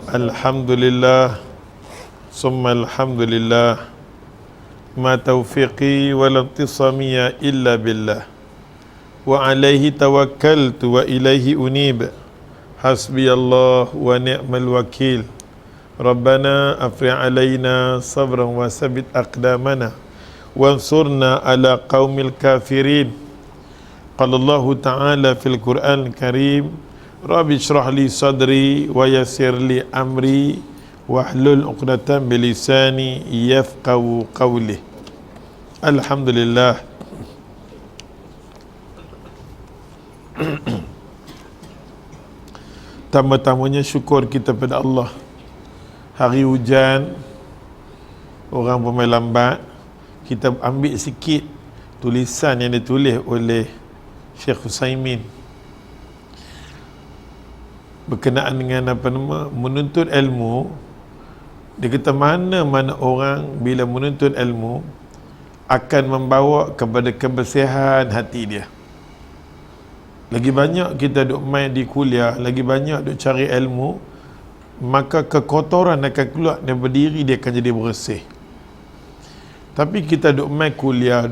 Alhamdulillah, summa alhamdulillah, ma taufiqi wal intisamiya illa billah, wa alaihi tawakkaltu wa ilaihi unib, hasbiyallah wa ni'mal wakil, rabbana afri' alaina sabran wa sabit aqdamana, wansurna ala qaumil kafirin. Qala Allah ta'ala fil Qur'an karim, Rabbi syrah li sadri wa yassir li amri wahlul 'uqdatam bilisani yafqahu qawli. Alhamdulillah. Tama-tamanya syukur kita pada Allah. Hari hujan, orang pemain lambat, kita ambil sikit tulisan yang ditulis oleh Syekh Husaimin berkenaan dengan menuntut ilmu. Dia kata mana-mana orang bila menuntut ilmu akan membawa kepada kebersihan hati dia. Lagi banyak kita duk main di kuliah, lagi banyak duk cari ilmu, maka kekotoran akan keluar daripada diri dia, akan jadi bersih. Tapi kita duk main kuliah,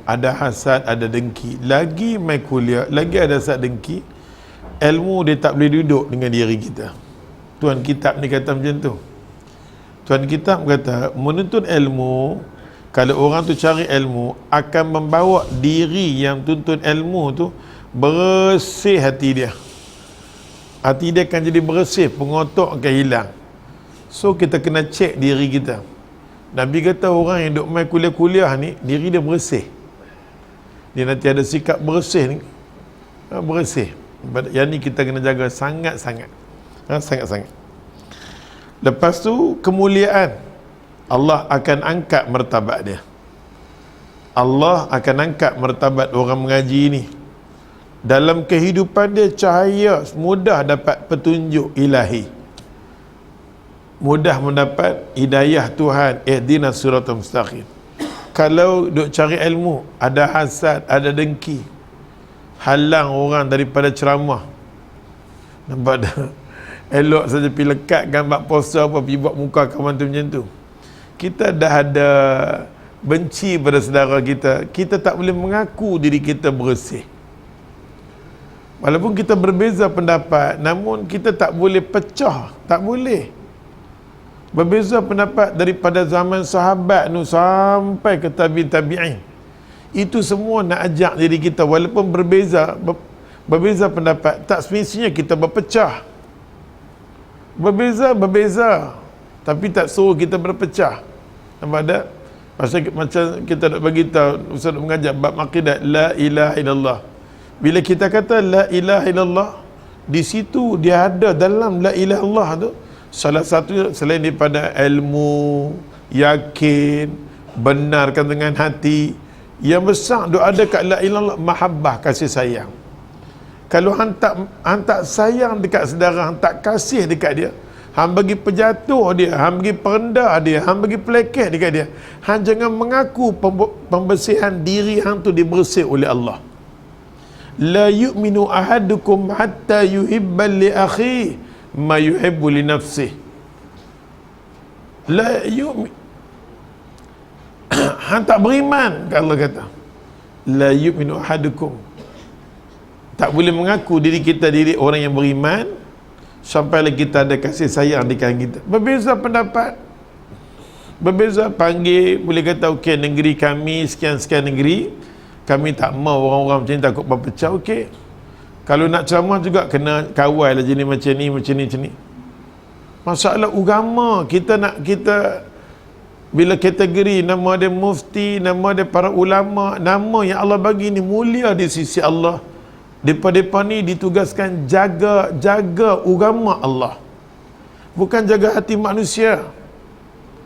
ada hasad, ada dengki, lagi main kuliah, lagi ada hasad dengki, ilmu dia tak boleh duduk dengan diri kita. Tuan kitab ni kata macam tu. Tuan kitab kata menuntut ilmu, kalau orang tu cari ilmu, akan membawa diri yang tuntut ilmu tu bersih hati dia. Hati dia akan jadi bersih, pengotok akan hilang. So kita kena cek diri kita. Nabi kata orang yang duk main kuliah-kuliah ni, diri dia bersih. Dia nanti ada sikap bersih ni, bersih. Yang ni kita kena jaga sangat-sangat. Sangat-sangat. Lepas tu kemuliaan, Allah akan angkat martabat dia. Allah akan angkat martabat orang mengaji ni. Dalam kehidupan dia cahaya, mudah dapat petunjuk ilahi, mudah mendapat hidayah Tuhan, ihdinas siratal mustaqim. Kalau duk cari ilmu, ada hasad, ada dengki, halang orang daripada ceramah. Nampak dah? Elok saja pergi lekat gambar poster apa, pergi buat muka kawan tu macam tu. Kita dah ada benci pada saudara kita, kita tak boleh mengaku diri kita bersih. Walaupun kita berbeza pendapat, namun kita tak boleh pecah, tak boleh. Berbeza pendapat daripada zaman sahabat tu sampai ke tabi'in. Itu semua nak ajak diri kita, walaupun berbeza pendapat, tak semestinya kita berpecah. Berbeza, tapi tak suruh kita berpecah. Nampak tak? Macam kita nak bagi tahu, Ustaz mengajar bab akidah la ilaha illallah. Bila kita kata la ilaha illallah, di situ dia ada dalam la ilaha illallah tu salah satu selain daripada ilmu, yakin, benarkan dengan hati, yang besar duk ada kat la ilaha illallah mahabbah, kasih sayang. Kalau hang tak sayang dekat saudara, hang tak kasih dekat dia, hang bagi pejatuh dia, hang bagi perendah dia, hang bagi pelekeh dekat dia, hang jangan mengaku pembersihan diri hang tu dibersih oleh Allah. La yu'minu ahadukum hatta yuhibba li akhi ma yuhibbu li nafsihi. La yu'min, hang tak beriman, Allah kata. La yu'minu ahadukum, tak boleh mengaku diri kita diri orang yang beriman sampailah kita ada kasih sayang di kalangan kita. Berbeza pendapat, berbeza panggil, boleh kata okey, negeri kami sekian-sekian negeri, kami tak mau orang-orang macam ni, takut berpecah. Okey, kalau nak ceramah juga kena kawal lah jenis macam ni, macam ni. Masalah agama kita bila kategori nama dia mufti, nama dia para ulama, nama yang Allah bagi ni mulia di sisi Allah. Depa-depa ni ditugaskan jaga agama Allah, bukan jaga hati manusia.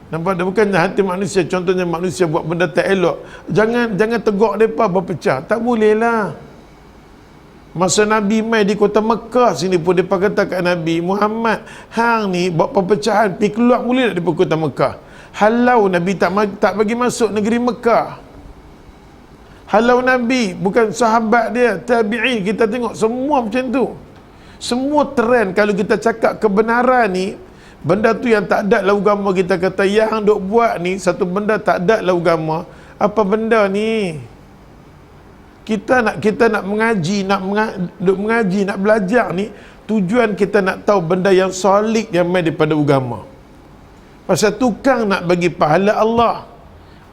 Nampak tak? Bukan hati manusia. Contohnya manusia buat benda tak elok, jangan tegur depa berpecah, tak boleh lah. Masa Nabi mai di kota Mekah sini pun depa kata kat Nabi Muhammad, hang ni buat perpecahan, pergi keluar boleh tak daripada kota Mekah. Halau Nabi tak bagi masuk negeri Mekah. Halau Nabi, bukan sahabat dia, tabi'in, kita tengok semua macam tu. Semua trend kalau kita cakap kebenaran ni, benda tu yang tak ada dalam agama, kita kata yang duk buat ni satu benda tak ada dalam agama. Apa benda ni? Kita nak mengaji, duk mengaji, nak belajar ni, tujuan kita nak tahu benda yang solid yang main daripada agama. Pasal tukang nak bagi pahala Allah.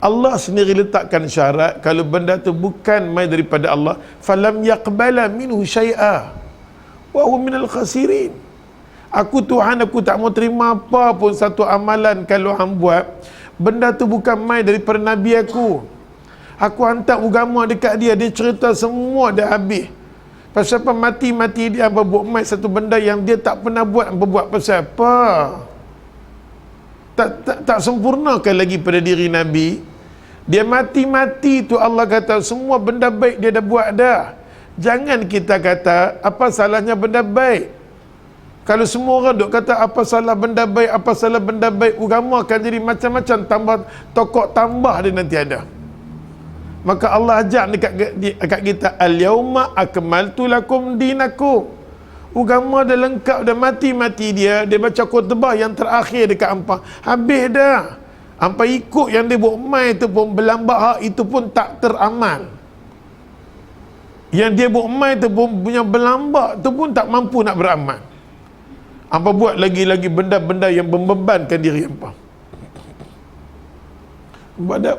Allah sendiri letakkan syarat, kalau benda tu bukan main daripada Allah, falam yaqbala minhu syai'a wa huwa minal khasirin. Aku Tuhan, aku tak mau terima apa pun satu amalan kalau hang buat, benda tu bukan main daripada Nabi aku. Aku hantar agama dekat dia, dia cerita semua dah habis. Pasal apa? Mati-mati dia buat main satu benda yang dia tak pernah buat, buat pasal apa? Tak sempurnakan lagi pada diri Nabi. Dia mati-mati tu Allah kata semua benda baik dia dah buat dah. Jangan kita kata apa salahnya benda baik. Kalau semua orang duk kata apa salah benda baik, apa salah benda baik, agama akan jadi macam-macam, tambah tokok tambah dia nanti ada. Maka Allah ajak dekat kita, al-yauma akmaltu lakum dinakum. Agama dah lengkap, dah mati-mati dia baca khutbah yang terakhir dekat hampa, habis dah. Hampa ikut yang dia buat mai tu pun berlambat hak itu pun tak teramal. Yang dia buat mai tu pun punya berlambat tu pun tak mampu nak beramal. Hampa buat lagi-lagi benda-benda yang membebankan diri hampa.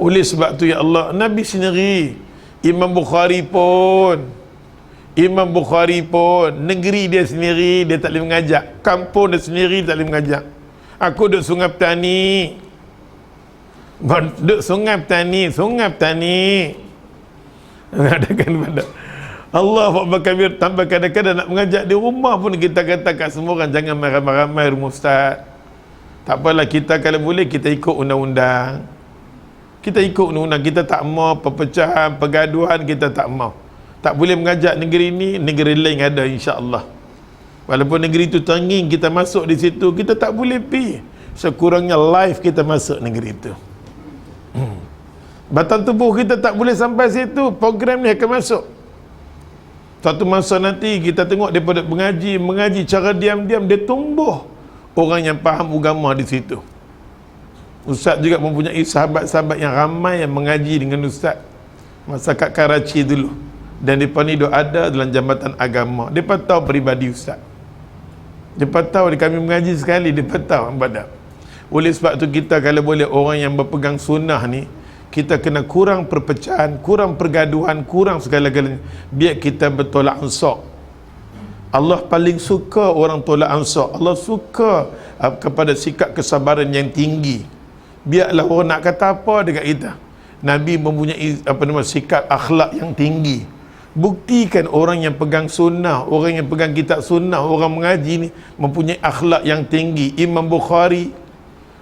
Oleh sebab tu ya Allah, Nabi sendiri, Imam Bukhari pun negeri dia sendiri dia tak boleh mengajak, kampung dia sendiri tak boleh mengajak. Aku duduk Sungai Petani, mengadakan pada Allah Akbar. Tambah kadang-kadang nak mengajak di rumah pun kita kata kat semua orang, jangan ramai-ramai rumah ustaz. Tak apalah, kita kalau boleh kita ikut undang-undang. Kita tak mau perpecahan, pergaduhan, kita tak mau. Tak boleh mengajak negeri ni, negeri lain ada insya-Allah. Walaupun negeri tu tanging kita masuk di situ, kita tak boleh pi. Sekurangnya live kita masuk negeri itu. Batang tubuh kita tak boleh sampai situ, program ni akan masuk. Satu masa nanti kita tengok daripada mengaji cara diam-diam, dia tumbuh orang yang faham agama di situ. Ustaz juga mempunyai sahabat-sahabat yang ramai yang mengaji dengan Ustaz masa kat Karachi dulu. Dan mereka ni ada dalam jambatan agama. Mereka tahu peribadi Ustaz. Mereka tahu kami mengaji sekali, mereka tahu ibadat. Oleh sebab tu kita kalau boleh orang yang berpegang sunnah ni, kita kena kurang perpecahan, kurang pergaduhan, kurang segala-galanya. Biar kita bertolak ansur. Allah paling suka orang tolak ansur. Allah suka kepada sikap kesabaran yang tinggi. Biarlah orang nak kata apa dekat kita, Nabi mempunyai sikap akhlak yang tinggi. Buktikan orang yang pegang sunnah, orang yang pegang kitab sunnah, orang mengaji ni mempunyai akhlak yang tinggi. Imam Bukhari,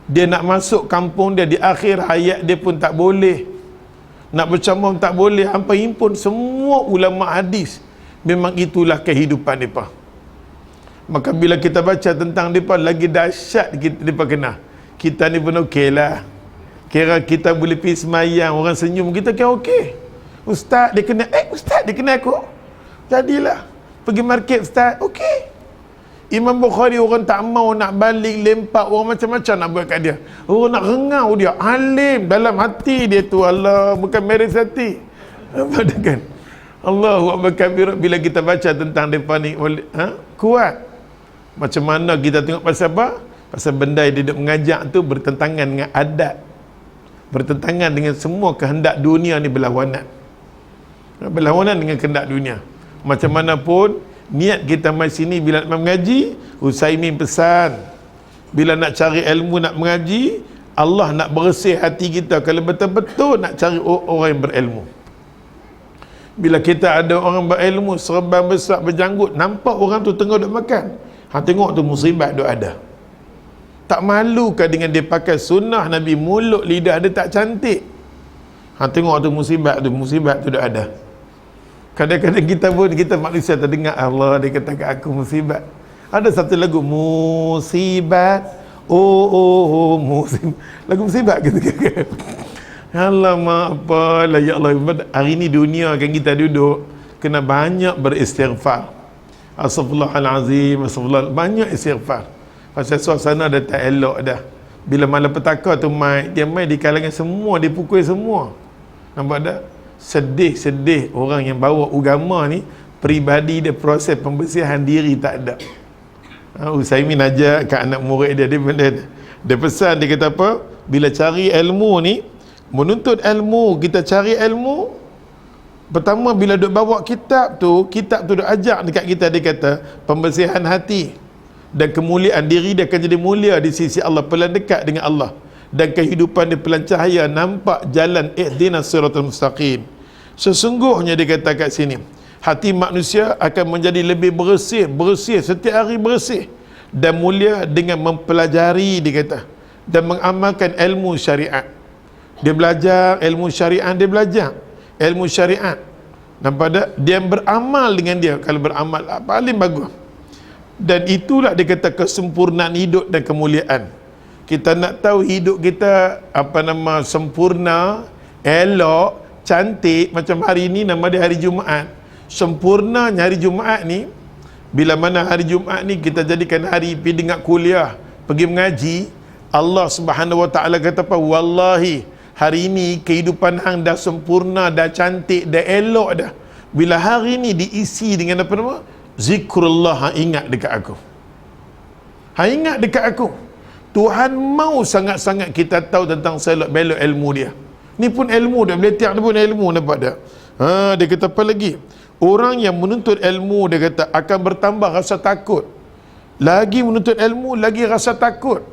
dia nak masuk kampung dia di akhir hayat dia pun tak boleh, nak bercamam tak boleh. Hampa himpun semua ulama hadis. Memang itulah kehidupan mereka. Maka bila kita baca tentang mereka, lagi dahsyat mereka kena. Kita ni pun okey lah, kira kita boleh pergi semayang, orang senyum kita kira okey. Ustaz dia kena, Ustaz dia kena aku, jadilah pergi market Ustaz, okey. Imam Bukhari orang tak mau nak balik, lempak, orang macam-macam nak buat kat dia. Orang nak rengau dia, alim dalam hati dia tu, Allah, bukan meres hati. Apa dia kan? Allahu Akbar kabir. Bila kita baca tentang mereka ni, kuat. Macam mana kita tengok pasal apa? Pasal benda yang dia duk mengajak tu bertentangan dengan adat, bertentangan dengan semua kehendak dunia ni, berlawanan dengan kehendak dunia. Macam mana pun niat kita mai sini bila nak mengaji, Utsaimin pesan, bila nak cari ilmu, nak mengaji, Allah nak bersih hati kita kalau betul-betul nak cari orang yang berilmu. Bila kita ada orang berilmu, serban besar, berjanggut, nampak orang tu tengah duk makan, tengok tu musibat duk ada. Tak malukah dengan dia pakai sunnah Nabi, mulut lidah dia tak cantik? Tengok tu musibat tu dah ada. Kadang-kadang kita manusia terdengar, Allah dia kata kat aku musibat. Ada satu lagu, musibat, musib, lagu musibat gitu kan. Alamak, apalah ya Allah. Hari ni dunia kan kita duduk kena banyak beristighfar. Astaghfirullahalazim, astagfirullah. Banyak istighfar. Pasal suasana dah tak elok dah. Bila malapetaka tu dia mai di kalangan semua, dipukul semua. Nampak tak? Sedih orang yang bawa agama ni, peribadi dia proses pembersihan diri tak ada. Utsaimin ajak kat anak murid dia pesan, dia kata apa? Bila cari ilmu ni, menuntut ilmu, kita cari ilmu, pertama bila duk bawa kitab tu duk ajak dekat kita, dia kata pembersihan hati dan kemuliaan diri dia akan jadi mulia di sisi Allah, pelan dekat dengan Allah, dan kehidupan dia pelan cahaya, nampak jalan ihdinas siratal mustaqim. Sesungguhnya dia kata kat sini, hati manusia akan menjadi lebih bersih setiap hari, bersih dan mulia dengan mempelajari, dia kata, dan mengamalkan ilmu syariat. Dia belajar ilmu syariat, ilmu syariat. Nampak tak? Dia beramal dengan dia. Kalau beramal paling bagus. Dan itulah dia kata kesempurnaan hidup dan kemuliaan. Kita nak tahu hidup kita sempurna, elok, cantik, macam hari ni nama dia hari Jumaat. Sempurnanya hari Jumaat ni, bila mana hari Jumaat ni kita jadikan hari pergi dengar kuliah, pergi mengaji, Allah Subhanahu Wa Taala kata apa? Wallahi hari ini kehidupan hang dah sempurna, dah cantik, dah elok dah. Bila hari ni diisi dengan zikrullah, hang ingat dekat aku. Hang ingat dekat aku. Tuhan mau sangat-sangat kita tahu tentang selok belok ilmu dia. Ni pun ilmu dah, boleh tiap ni pun ilmu, nampak tak? Dia kata apa lagi? Orang yang menuntut ilmu, dia kata, akan bertambah rasa takut. Lagi menuntut ilmu, lagi rasa takut.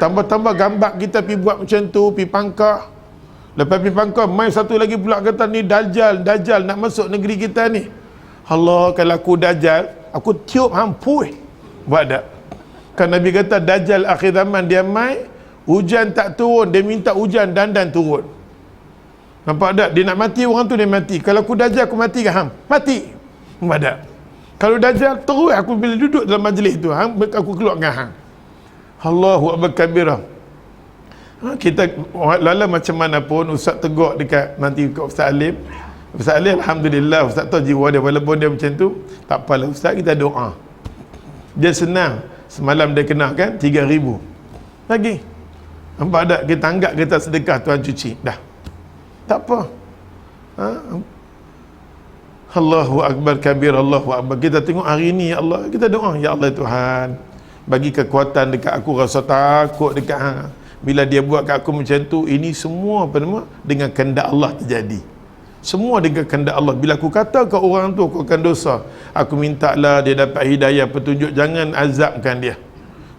Tambah-tambah gambar kita pergi buat macam tu, pergi pangkah. Lepas pergi pangkah, mai satu lagi pula kata ni Dajjal nak masuk negeri kita ni. Allah, kalau aku Dajjal, aku tiup hampui. Buat tak? Kan Nabi kata Dajjal akhir zaman dia mai, hujan tak turun, dia minta hujan dandan turun. Nampak tak? Dia nak mati orang tu, dia mati. Kalau aku Dajjal, aku mati ke hang? Mati. Nampak tak? Kalau Dajjal, terus aku bila duduk dalam majlis tu, aku keluar dengan hang. Allahu Akbar kabirah. Kita lala macam mana pun Ustaz tegur dekat nanti kat Ustaz Alim. Ustaz Alim alhamdulillah, Ustaz tahu jiwa dia, walaupun dia macam tu, tak apalah Ustaz, kita doa. Dia senang. Semalam dia kenakan 3,000 lagi. Nampak tak? Kita anggap kita sedekah, Tuhan cuci dah, tak apa. Allahu Akbar kabir, Allahu Akbar. Kita tengok hari ni, ya Allah, kita doa, ya Allah Tuhan, bagi kekuatan dekat aku, rasa takut dekat hang. Bila dia buat kat aku macam tu, ini semua dengan kehendak Allah terjadi. Semua dengan kehendak Allah. Bila aku kata ke orang tu aku akan dosa, aku mintalah dia dapat hidayah, petunjuk. Jangan azabkan dia,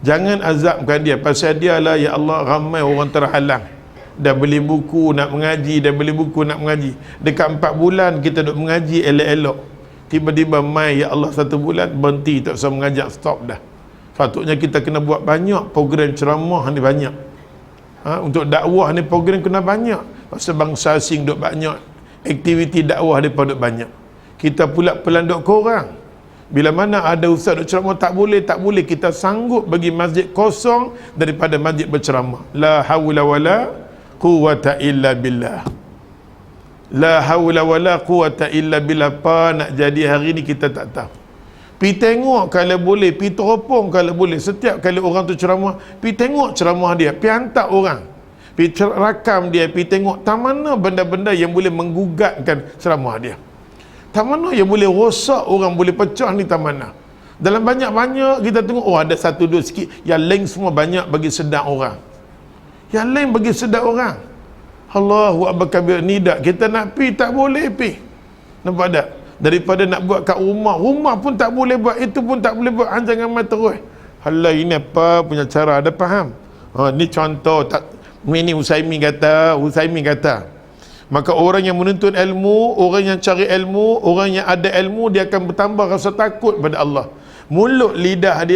jangan azabkan dia. Pasal dia lah, ya Allah, ramai orang terhalang. Dah beli buku nak mengaji, dekat 4 bulan kita duk mengaji elok-elok, tiba-tiba mai, ya Allah, 1 bulan berhenti, tak usah mengajak, stop dah. Patutnya kita kena buat banyak program ceramah ni, banyak. Untuk dakwah ni program kena banyak. Pasal bangsa asing duk banyak, aktiviti dakwah mereka duk banyak. Kita pula pelanduk korang. Bila mana ada ustaz duk ceramah, tak boleh, kita sanggup bagi masjid kosong daripada masjid berceramah. La hawla wala quwata illa billah. La hawla wala quwata illa billah. Apa nak jadi hari ni kita tak tahu. Pi tengok kalau boleh, pi teropong kalau boleh. Setiap kali orang tu ceramah, pi tengok ceramah dia, pi hantar orang, pi rakam dia, pi tengok tak mana benda-benda yang boleh menggugatkan ceramah dia, tak mana yang boleh rosak orang, boleh pecah ni, tak mana. Dalam banyak-banyak kita tengok, oh ada 1-2 sikit, yang lain semua banyak bagi sedar orang, yang lain bagi sedar orang. Allahu Akbar kabir. Ni dak kita nak pi, tak boleh pi. Nampak tak? Daripada nak buat kat rumah pun tak boleh buat, itu pun tak boleh buat, jangan main terus. Halah, ini apa punya cara, ada faham? Ni contoh tak, ini Utsaimin kata. Maka orang yang menuntut ilmu, orang yang cari ilmu, orang yang ada ilmu, dia akan bertambah rasa takut pada Allah. Mulut lidah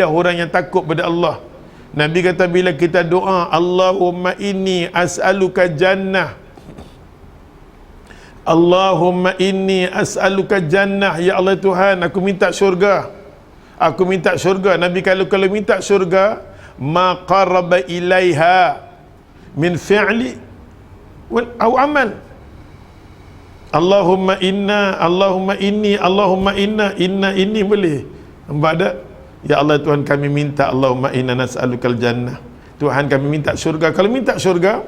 orang yang takut pada Allah. Nabi kata bila kita doa, Allahumma inni as'aluka jannah, Allahumma inni as'aluka jannah, ya Allah Tuhan, aku minta syurga. Nabi kalau minta syurga, ma qaraba ilaiha min fi'li aw amal. Allahumma inna, Allahumma inni, Allahumma inna ini boleh. Nampak tak? Ya Allah Tuhan kami minta, Allahumma inna nas'alukal jannah. Tuhan kami minta syurga. Kalau minta syurga,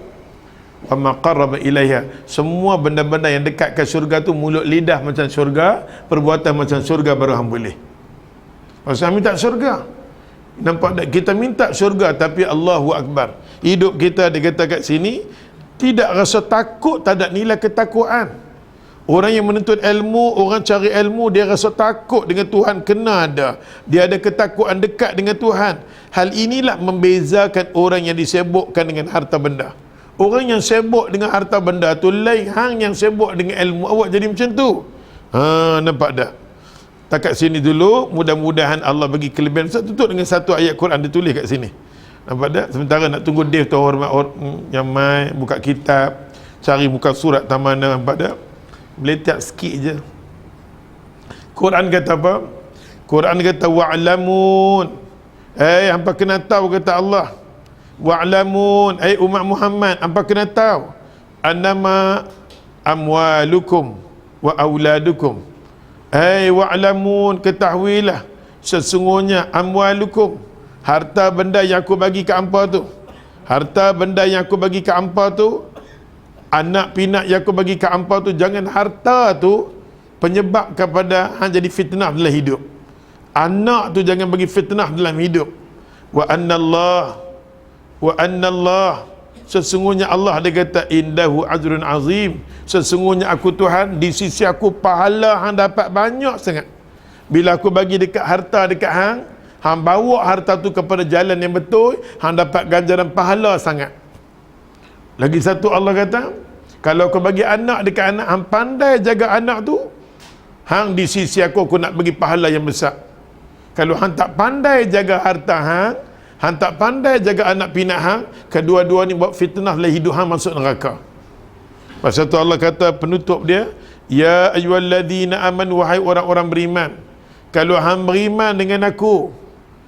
wa ma qarraba ilaiha, semua benda-benda yang dekat ke syurga tu, mulut lidah macam syurga, perbuatan macam syurga, baru hang boleh. Maksudnya minta syurga. Nampak tak? Kita minta syurga tapi Allahu Akbar. Hidup kita dikata kat sini tidak rasa takut, tak ada nilai ketakutan. Orang yang menuntut ilmu, orang cari ilmu, dia rasa takut dengan Tuhan, kena ada. Dia ada ketakutan dekat dengan Tuhan. Hal inilah membezakan orang yang disibukkan dengan harta benda. Orang yang sibuk dengan harta benda tu lain hang yang sibuk dengan ilmu. Awak jadi macam tu. Nampak tak? Takat sini dulu, mudah-mudahan Allah bagi kelebihan. Saya tutup dengan satu ayat Quran dia tulis kat sini. Nampak tak? Sementara nak tunggu Dave tu hormat yang mai buka kitab, cari muka surat tamana, nampak tak? Meletak sikit je. Quran kata apa? Quran kata wa'lamun. Hampa kena tahu, kata Allah. Wa'lamun, umat Muhammad, hampa kena tahu. Annama amwalukum wa auladukum. Wa'lamun, ketahuilah. Sesungguhnya amwalukum, harta benda yang aku bagi ke hampa tu. Harta benda yang aku bagi ke hampa tu, anak pinak yang aku bagi ke hampa tu, jangan harta tu penyebab kepada hang jadi fitnah dalam hidup. Anak tu jangan bagi fitnah dalam hidup. Wa annallah, sesungguhnya Allah, dia kata indahu ajrun azim, sesungguhnya aku Tuhan, di sisi aku pahala hang dapat banyak sangat. Bila aku bagi dekat harta dekat hang bawa harta tu kepada jalan yang betul, hang dapat ganjaran pahala sangat. Lagi satu Allah kata, kalau kau bagi anak dekat anak, hang pandai jaga anak tu, hang di sisi aku nak bagi pahala yang besar. Kalau hang tak pandai jaga harta hang tak pandai jaga anak pinak hang, kedua-dua ni buat fitnah dalam hidup hang, masuk neraka. Pasal tu Allah kata penutup dia, ya ayyuhalladzina amanu, wahai orang-orang beriman, kalau hang beriman dengan aku,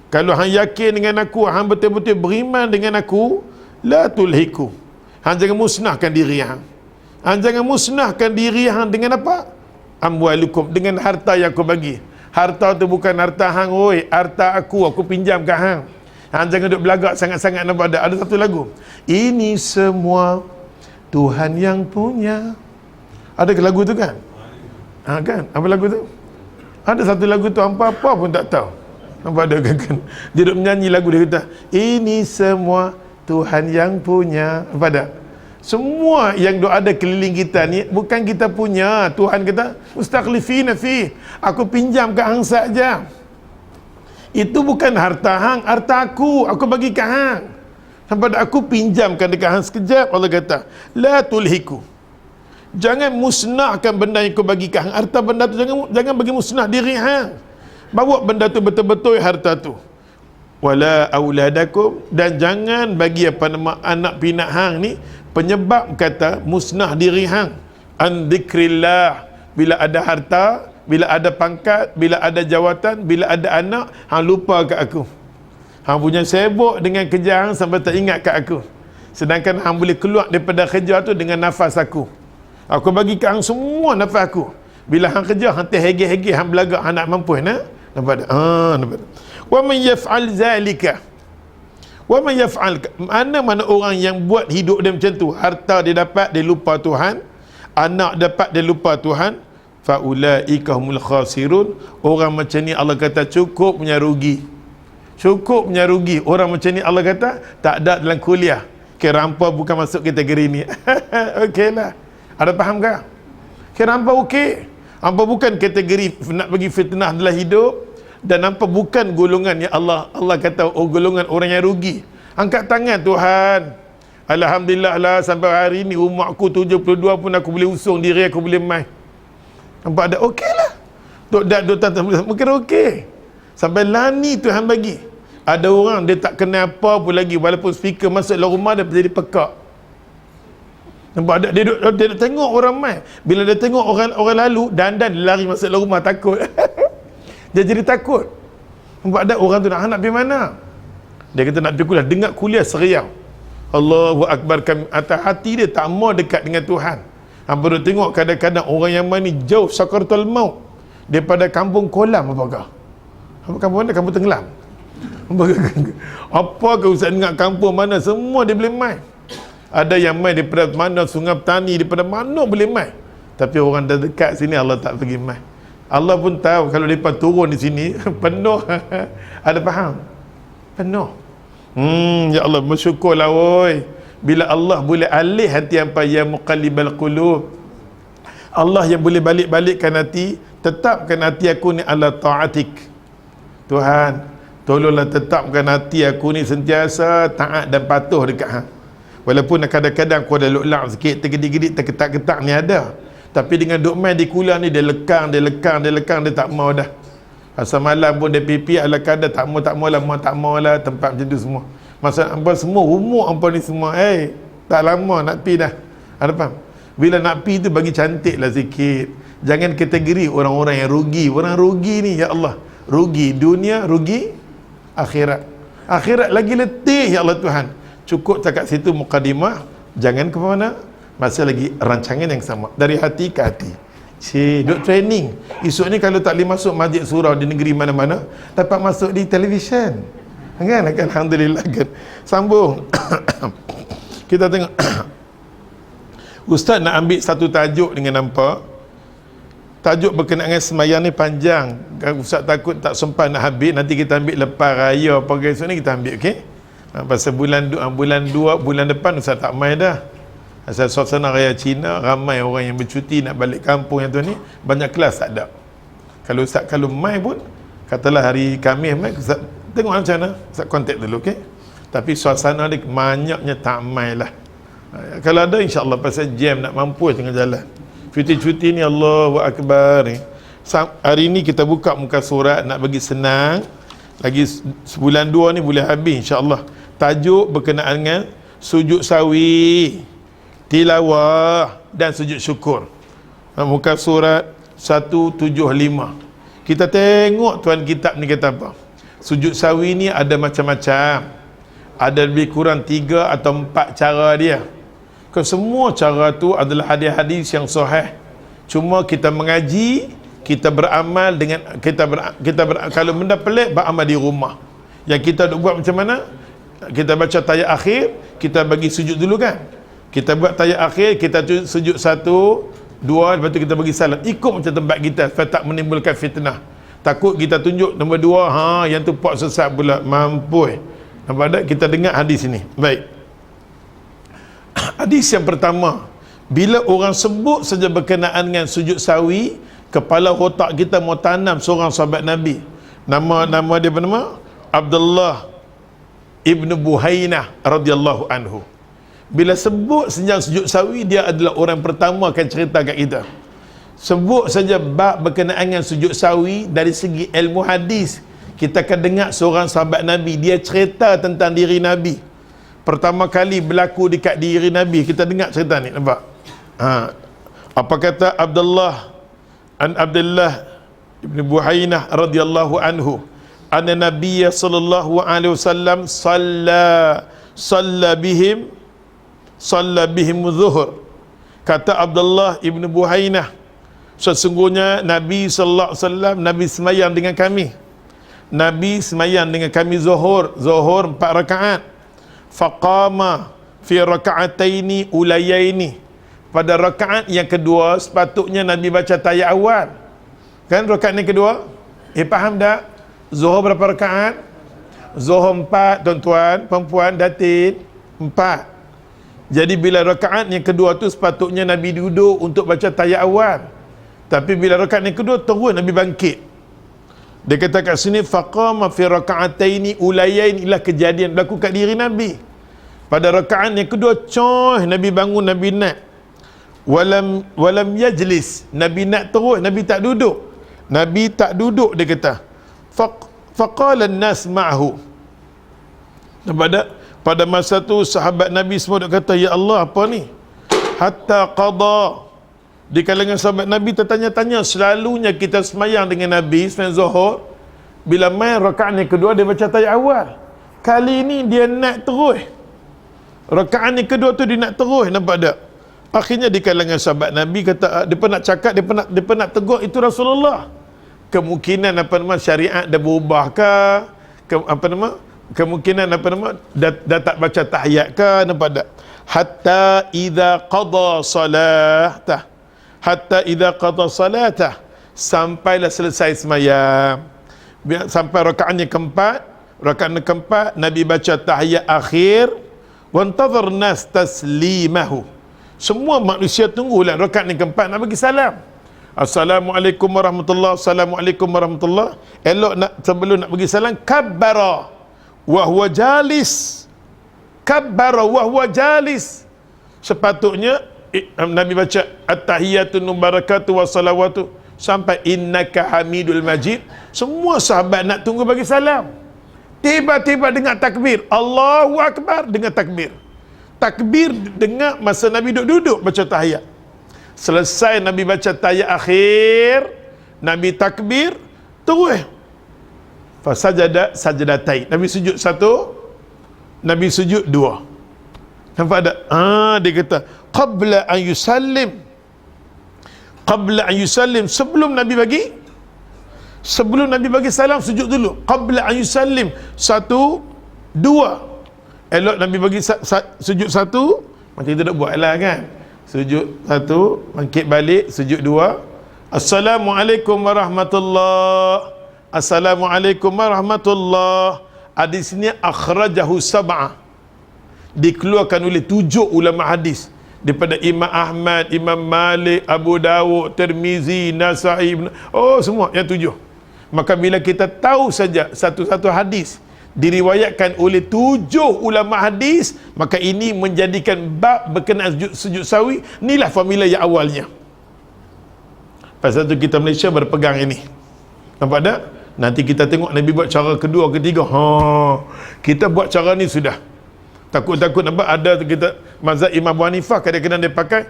kalau hang yakin dengan aku, hang betul-betul beriman dengan aku, la tulhiku, hang jangan musnahkan diri hang. Hang jangan musnahkan diri hang dengan apa? Amwalukum, dengan harta yang aku bagi. Harta tu bukan harta hang, oi, harta aku pinjam kat hang. Hang jangan duk belagak sangat-sangat. Nampak ada satu lagu, ini semua Tuhan yang punya. Ada ke lagu tu kan? Kan? Apa lagu tu? Ada satu lagu tu apa-apa pun tak tahu. Nampak ada kan? Dia duk menyanyi lagu, dia kata, ini semua Tuhan yang punya. Apa ada? Semua yang ada keliling kita ni bukan kita punya. Tuhan kata, mustakhlifina fi, aku pinjam ke hang saja. Itu bukan harta hang, harta aku bagi ke hang. Sampai aku pinjamkan dekat hang sekejap. Allah kata, la tulhiku, jangan musnahkan benda yang aku bagi ke hang. Harta benda tu jangan bagi musnah diri hang. Bawa benda tu betul-betul harta tu. Wala auladakum, dan jangan bagi apa nama anak pinak hang ni penyebab kata musnah diri hang. An dzikrillah, bila ada harta, bila ada pangkat, bila ada jawatan, bila ada anak, hang lupa kat aku. Hang punya sibuk dengan kerja hang sampai tak ingat kat aku. Sedangkan hang boleh keluar daripada kerja tu dengan nafas aku. Aku bagi kat hang semua nafas aku. Bila hang kerja, hang terhege-hege, hang belagak, hang nak mampu, nampak tak? Nampak tak? Wa man yaf'al zalika, wa man yaf'al, mana orang yang buat hidup dia macam tu, harta dia dapat, dia lupa Tuhan, anak dapat, dia lupa Tuhan, faulaika humul khasirun, orang macam ni Allah kata cukup punya rugi. Cukup punya rugi. Orang macam ni Allah kata tak ada dalam kuliah. Kira hampa bukan masuk kategori ni. Okeylah. Ada faham ke? Kira hampa okey. Hampa bukan kategori nak bagi fitnah dalam hidup, dan hampa bukan golongan yang Allah kata golongan orang yang rugi. Angkat tangan, Tuhan, alhamdulillah lah sampai hari ni umur aku 72 pun aku boleh usung diri, aku boleh main. Nampak ada okey lah. Mungkin okey. Sampai lani Tuhan bagi. Ada orang dia tak kenal apa pun lagi, walaupun speaker masuk dalam rumah dia jadi pekak. Nampak ada, dia tengok orang main. Bila dia tengok orang lalu, dandan dia lari masuk dalam rumah, takut. Dia jadi takut. Nampak ada orang tu nak pergi mana? Dia kata nak pergi kuliah. Dengar kuliah seriau. Allahu Akbar, atas hati dia tak mau dekat dengan Tuhan. Hang baru tengok kadang-kadang orang Yaman ni jauh sakaratul maut daripada kampung Kolam apakah? Apa kampung mana? Kampung Tenggelam. Apakah Ustaz dengar kampung mana semua dia boleh mai. Ada yang mai daripada mana Sungai Petani, daripada mana boleh mai. Tapi orang dah dekat sini Allah tak pergi mai. Allah pun tahu kalau mereka turun di sini penuh. Ada faham? Penuh. Ya Allah, bersyukurlah oi. Bila Allah boleh alih hati hampa, ya muqallibal qulub. Allah yang boleh balik-balikkan hati, tetapkan hati aku ni ala ta'atik. Tuhan, tolonglah tetapkan hati aku ni sentiasa taat dan patuh dekat hang. Walaupun kadang-kadang aku ada luk-lak sikit, tergedik-gedik, terketak-ketak ni ada. Tapi dengan duk main di kuliah ni, dia lekang, dia tak mau dah. Asal malam pun dia pipi, ala kadar tak mau lah, tempat macam tu semua. Masa hampa semua, umur hampa ni semua, tak lama nak pi dah. Ada faham? Bila nak pi tu bagi cantik lah sikit. Jangan kategori orang-orang yang rugi. Orang rugi ni, ya Allah, rugi dunia, rugi akhirat. Akhirat lagi letih, ya Allah Tuhan. Cukup takat situ mukadimah. Jangan ke mana? Masih lagi rancangan yang sama, dari hati ke hati. Duk training. Esok ni kalau tak boleh masuk masjid surau di negeri mana-mana, dapat masuk di televisyen. Kan? Alhamdulillah kan. Sambung. Kita tengok. Ustaz nak ambil satu tajuk dengan nampak. Tajuk berkenaan dengan semayang ni panjang. Ustaz takut tak sempat nak habis. Nanti kita ambil lepas raya apa esok ni kita ambil, okey? Pasal bulan 2 bulan depan Ustaz tak main dah. Asal suasana raya Cina, ramai orang yang bercuti nak balik kampung yang tu ni, banyak kelas tak ada. Kalau Ustaz kalau mai pun, katalah hari Khamis mai, Ustaz tengok macam mana, Ustaz kontak dulu, okey? Tapi suasana dia banyaknya tak mai lah. Kalau ada insya-Allah pasal jam nak mampu tengah jalan. Cuti-cuti ni Allahu Akbar ni. Hari ni kita buka muka surat nak bagi senang. Lagi sebulan 2 ni boleh habis insya-Allah. Tajuk berkenaan dengan sujud sawi, tilawah dan sujud syukur. Muka surat 175. Kita tengok tuan kitab ni kata apa. Sujud sawi ni ada macam-macam. Ada lebih kurang 3 atau 4 cara dia. Semua cara tu adalah hadis-hadis yang sahih. Cuma kita mengaji, kita beramal dengan kalau benda pelik beramal di rumah. Yang kita buat macam mana? Kita baca tayat akhir, kita bagi sujud dulu kan. Kita buat tayat akhir, kita sujud 1, 2, lepas tu kita bagi salam. Ikut macam tempat kita supaya tak menimbulkan fitnah. Takut kita tunjuk nombor 2, yang tu pak sesat pula, mampu. Nampak tak? Kita dengar hadis ni. Baik. Hadis yang pertama, bila orang sebut saja berkenaan dengan sujud sawi, kepala otak kita mau tanam seorang sahabat Nabi. Nama dia bernama Abdullah Ibn Buhainah radhiyallahu anhu. Bila sebut senjang sujud sawi, dia adalah orang pertama akan cerita kat kita. Sebut saja bab berkenaan dengan sujud sawi dari segi ilmu hadis, kita akan dengar seorang sahabat Nabi, dia cerita tentang diri Nabi. Pertama kali berlaku dekat diri Nabi, kita dengar cerita ni, nampak? Apa kata Abdullah Ibn Buhainah radhiyallahu anhu, anna Nabiyya sallallahu alaihi wasallam salla bihim zuhur. Kata Abdullah Ibn Buhainah, sesungguhnya Nabi sallallahu alaihi wasallam, Nabi semayang dengan kami. Nabi semayang dengan kami zuhur 4 rakaat. Faqama fi raka'ataini ulayaini. Pada rakaat yang kedua sepatutnya Nabi baca tayat awal. Kan rakaat yang kedua? Faham tak? Zuhur berapa rakaat? Zuhur 4, tuan-tuan, perempuan, datin 4. Jadi bila rakaat yang kedua tu sepatutnya Nabi duduk untuk baca tayat awal. Tapi bila rakaat yang kedua terus Nabi bangkit. Dia kata kat sini faqama fi raka'ataini ulayain, ialah kejadian berlaku kat diri Nabi. Pada rakaat yang kedua Nabi bangun, Nabi nak. Walam yajlis, Nabi nak terus, Nabi tak duduk. Nabi tak duduk, dia kata. Faqala an-nas ma'hu. Pada masa tu sahabat Nabi semua dia kata, ya Allah, apa ni? Hatta qada. Di kalangan sahabat Nabi tertanya-tanya, selalunya kita semayang dengan Nabi semayang zuhur, bila main rakaat yang kedua dia baca tayat awal. Kali ni dia nak terus. Rakaat yang kedua tu dia nak terus, nampak tak? Akhirnya di kalangan sahabat Nabi kata, dia pun nak cakap, dia pun nak tegur itu Rasulullah. Kemungkinan syariat dah berubah ke? Kemungkinan dah tak baca tahiyat ke? Nampak tak? Hatta idza qada salatah, sampailah selesai semayang. Sampai rakaat keempat, Nabi baca tahiyat akhir, wantazar nas taslimahu. Semua manusia tunggulah rakaat keempat nak bagi salam. Assalamualaikum warahmatullahi, assalamualaikum warahmatullahi. Elok sebelum nak bagi salam, kabbara wa huwa jalis. Kabbara wa huwa jalis. Sepatutnya Nabi baca at-tahiyatun mubarakatuh wa salawatu sampai innaka hamidul majid. Semua sahabat nak tunggu bagi salam. Tiba-tiba dengar takbir, Allahu akbar, dengar takbir. Takbir dengar masa Nabi duduk baca tahiyat. Selesai Nabi baca tahiyat akhir, Nabi takbir, terus fasajada sajdatain. Nabi sujud satu, Nabi sujud dua. Nampak tak? Dia kata qabla an yusallim, sebelum Nabi bagi salam sujud dulu. Qabla an yusallim, satu, dua. Elok Nabi bagi sujud satu, macam kita nak buat lah kan. Sujud satu, bangkit balik, sujud dua. Assalamualaikum warahmatullahi, assalamualaikum warahmatullahi. Hadis ni akhrajahu sab'ah, dikeluarkan oleh 7 ulama hadis, daripada Imam Ahmad, Imam Malik, Abu Dawud, Tirmizi, Nasai, semua yang 7. Maka bila kita tahu saja satu-satu hadis diriwayatkan oleh 7 ulama hadis, maka ini menjadikan bab berkenaan sujud sahwi. Inilah formula yang awalnya. Pasal tu kita Malaysia berpegang ini. Nampak tak? Nanti kita tengok Nabi buat cara kedua, ketiga. Kita buat cara ni sudah. Takut-takut nampak ada kita mazhab Imam Abu Hanifah kadang-kadang dia pakai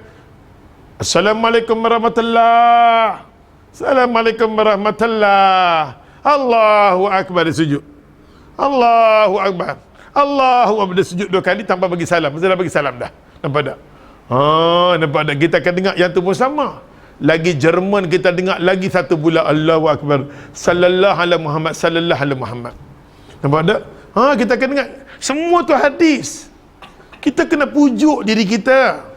Assalamualaikum warahmatullahi, Assalamualaikum warahmatullahi, Allahu akbar, dia sujud. Allahu akbar, Allahu akbar, dia sujud 2 kali tanpa bagi salam. Mesti dah bagi salam dah. Nampak tak? Nampak tak? Kita akan dengar yang tu pun sama. Lagi Jerman kita dengar lagi satu pula, Allahu akbar, sallallahu alaihi Muhammad, sallallahu alaihi Muhammad. Nampak tak? Kita akan dengar semua tu hadis. Kita kena pujuk diri kita.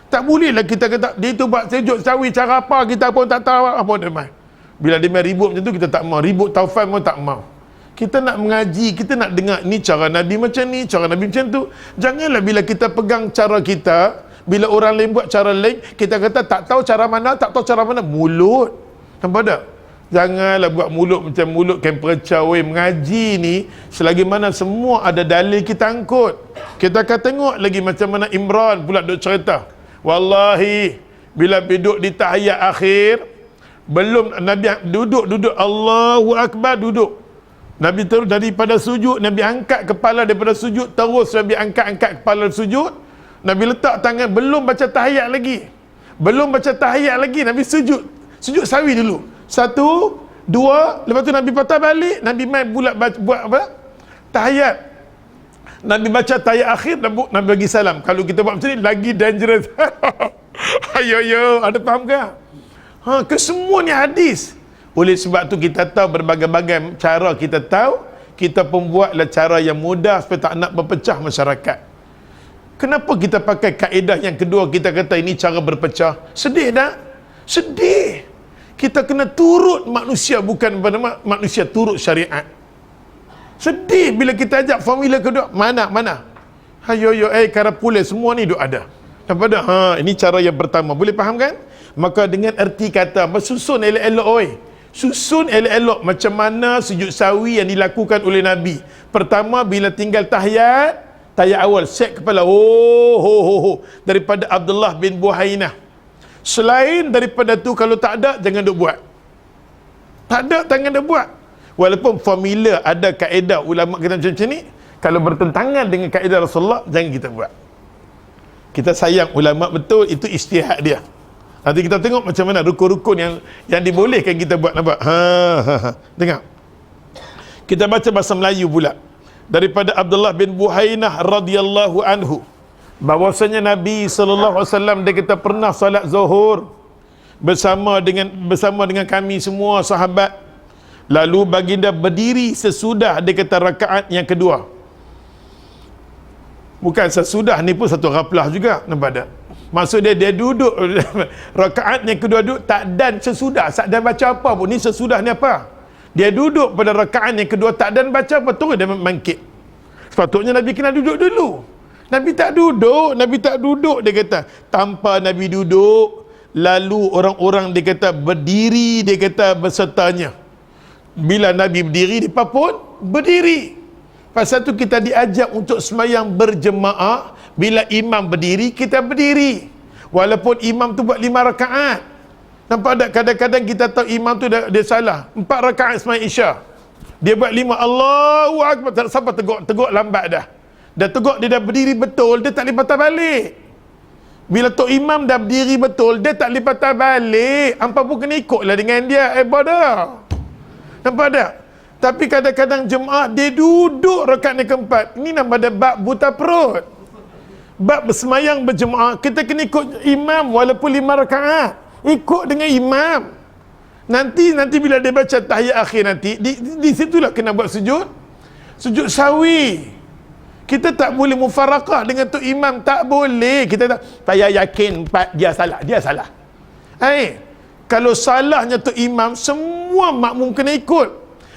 Tak bolehlah kita kata dia tu buat sujud sahwi cara apa, kita pun tak tahu apa dia main. Bila dia main ribut macam tu, kita tak mau. Ribut taufan pun tak mau. Kita nak mengaji, kita nak dengar ni cara Nabi macam ni, cara Nabi macam tu. Janganlah bila kita pegang cara kita, bila orang lain buat cara lain, kita kata tak tahu cara mana, mulut. Nampak tak? Janganlah buat mulut macam mulut temperature. Mengaji ni selagi mana semua ada dalil kita angkut. Kita akan tengok lagi macam mana Imran pula duk cerita. Wallahi bila duduk di tahiyat akhir, belum Nabi duduk Allahu akbar, duduk. Nabi terus daripada sujud, Nabi angkat kepala daripada sujud, terus Nabi angkat kepala sujud. Nabi letak tangan, belum baca tahiyat lagi. Nabi sujud sahwi dulu. 1, 2, lepas tu Nabi patah balik, Nabi main buat apa? Tahiyat. Nabi baca tahiyat akhir, Nabi bagi salam. Kalau kita buat macam ni lagi dangerous. Ayo, ada faham ke? Kesemua ni hadis. Oleh sebab tu kita tahu berbagai-bagai cara, kita tahu, kita pun buatlah cara yang mudah supaya tak nak berpecah masyarakat. Kenapa kita pakai kaedah yang kedua, kita kata ini cara berpecah? Sedih tak? Sedih. Kita kena turut manusia, bukan manusia turut syariat. Sedih bila kita ajak formula kedua. Mana? Ayo, karapule, semua ni duk ada. Nampak tak? Ini cara yang pertama. Boleh faham kan? Maka dengan erti kata, susun elok-elok susun elok-elok macam mana sujud sahwi yang dilakukan oleh Nabi. Pertama, bila tinggal tahiyat awal, set kepala. Daripada Abdullah bin Buhainah. Selain daripada tu, kalau tak ada, jangan duk buat. Tak ada, jangan duk buat. Walaupun formula ada kaedah ulama kita macam ni, kalau bertentangan dengan kaedah Rasulullah, jangan kita buat. Kita sayang ulama betul, itu ijtihad dia. Nanti kita tengok macam mana rukun-rukun yang dibolehkan kita buat. Nampak? Dengar. Kita baca bahasa Melayu pula. Daripada Abdullah bin Buhainah radhiyallahu anhu. bahwasanya Nabi SAW dia kata pernah salat zuhur bersama dengan kami semua sahabat, lalu baginda berdiri sesudah dia kata rakaat yang kedua. Bukan sesudah ni pun satu ghaflah juga, nampak tak? Maksud dia duduk rakaat yang kedua duduk tak dan sesudah, tak dan baca apa pun. Ni sesudah ni apa? Dia duduk pada rakaat yang kedua tak dan baca apa, terus dia bangkit. Sepatutnya Nabi kena duduk dulu. Nabi tak duduk, dia kata tanpa Nabi duduk, lalu orang-orang dia kata berdiri, dia kata bersertanya. Bila Nabi berdiri, mereka pun berdiri. Pasal tu kita diajak untuk sembahyang berjemaah. Bila imam berdiri, kita berdiri. Walaupun imam tu buat 5 rakaat. Nampak tak? Kadang-kadang kita tahu imam tu dia salah. 4 rakaat sembahyang Isya, dia buat 5, Allahu Akbar, tak sampai teguk lambat dah. Dah teguk, dia dah berdiri betul, dia tak boleh patah balik. Bila Tok Imam dah berdiri betul, dia tak boleh patah balik. Hampa pun kena ikutlah dengan dia. Bodoh. Nampak tak? Tapi kadang-kadang jemaah dia duduk rakaat yang keempat. Ini nama dia bab buta perut. Bab bersemayang berjemaah, kita kena ikut imam walaupun 5 rakaat. Ikut dengan imam. Nanti bila dia baca tahiyat akhir nanti, di situlah kena buat sujud sahwi. Kita tak boleh mufarakah dengan tu imam, tak boleh. Kita tak, saya yakin dia salah. Kalau salahnya tu imam, semua makmum kena ikut.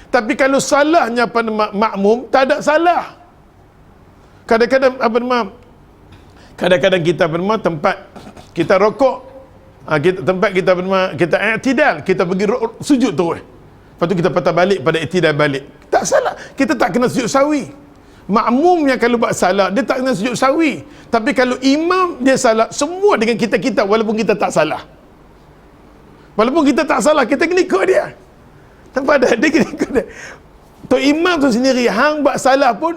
Tapi kalau salahnya makmum, tak ada salah. Kadang-kadang kadang-kadang kita tempat kita rokok, tempat kita kita i'tidal, kita pergi sujud terus. Lepas tu kita patah balik pada i'tidal balik. Tak salah. Kita tak kena sujud sahwi. Makmum yang kalau buat salah, dia tak kena sujud sahwi. Tapi kalau imam dia salah, semua dengan kita walaupun kita tak salah. Walaupun kita tak salah, kita kena ikut dia. Nampak tak? Dia kena ikut dia. Tok imam tu sendiri hang buat salah pun,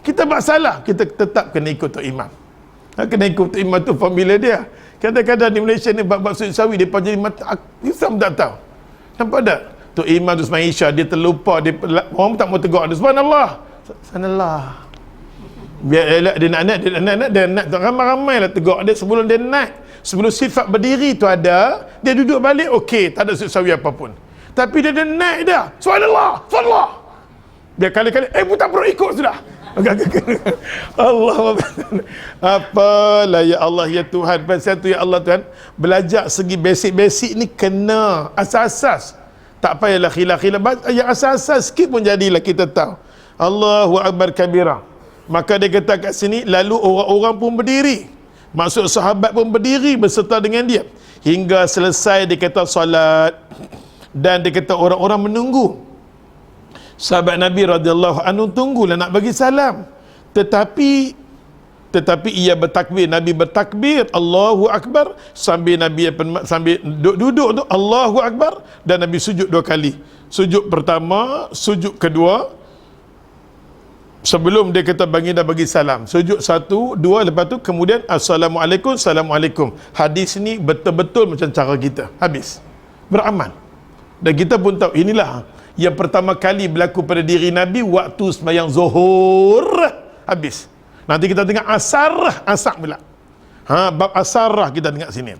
kita buat salah, kita tetap kena ikut tok imam. Kena ikut tok imam tu formula dia. Kadang-kadang di Malaysia ni bab sujud sahwi dia jadi mata Islam tak tahu. Nampak tak? Tok imam tu sembahyang Isya, dia terlupa, orang tak mau tegur dia, subhanallah. Biar elak dia nak ramai-ramai lah tegur dia sebelum dia naik. Sebelum sifat berdiri tu ada, dia duduk balik, okey, tak ada sujud sahwi apapun. Tapi dia dah naik dah, subhanallah. Dia kali-kali buta perut ikut sudah. Allah apalah ya Allah ya Tuhan. Pasal tu ya Allah Tuhan, belajar segi basic-basic ni kena asas-asas. Tak payahlah khilaf-khilaf, yang asas-asas sikit pun jadilah kita tahu. Allahu Akbar kabira. Maka dia kata kat sini, lalu orang-orang pun berdiri. Maksud sahabat pun berdiri berserta dengan dia hingga selesai dia kata solat. Dan dia kata orang-orang menunggu. Sahabat Nabi radhiyallahu anhu tunggulah nak bagi salam. Tetapi ia bertakbir, Nabi bertakbir Allahu Akbar sambil Nabi sambil duduk tu Allahu Akbar, dan Nabi sujud 2 kali. Sujud pertama, sujud kedua, sebelum dia kata baginda bagi salam. Sujud 1, 2, lepas tu kemudian assalamualaikum, assalamualaikum. Hadis ni betul-betul macam cara kita. Habis. Beramal. Dan kita pun tahu inilah yang pertama kali berlaku pada diri Nabi waktu sembahyang zuhur. Habis. Nanti kita tengok asar pula. Bab asarah kita tengok sini.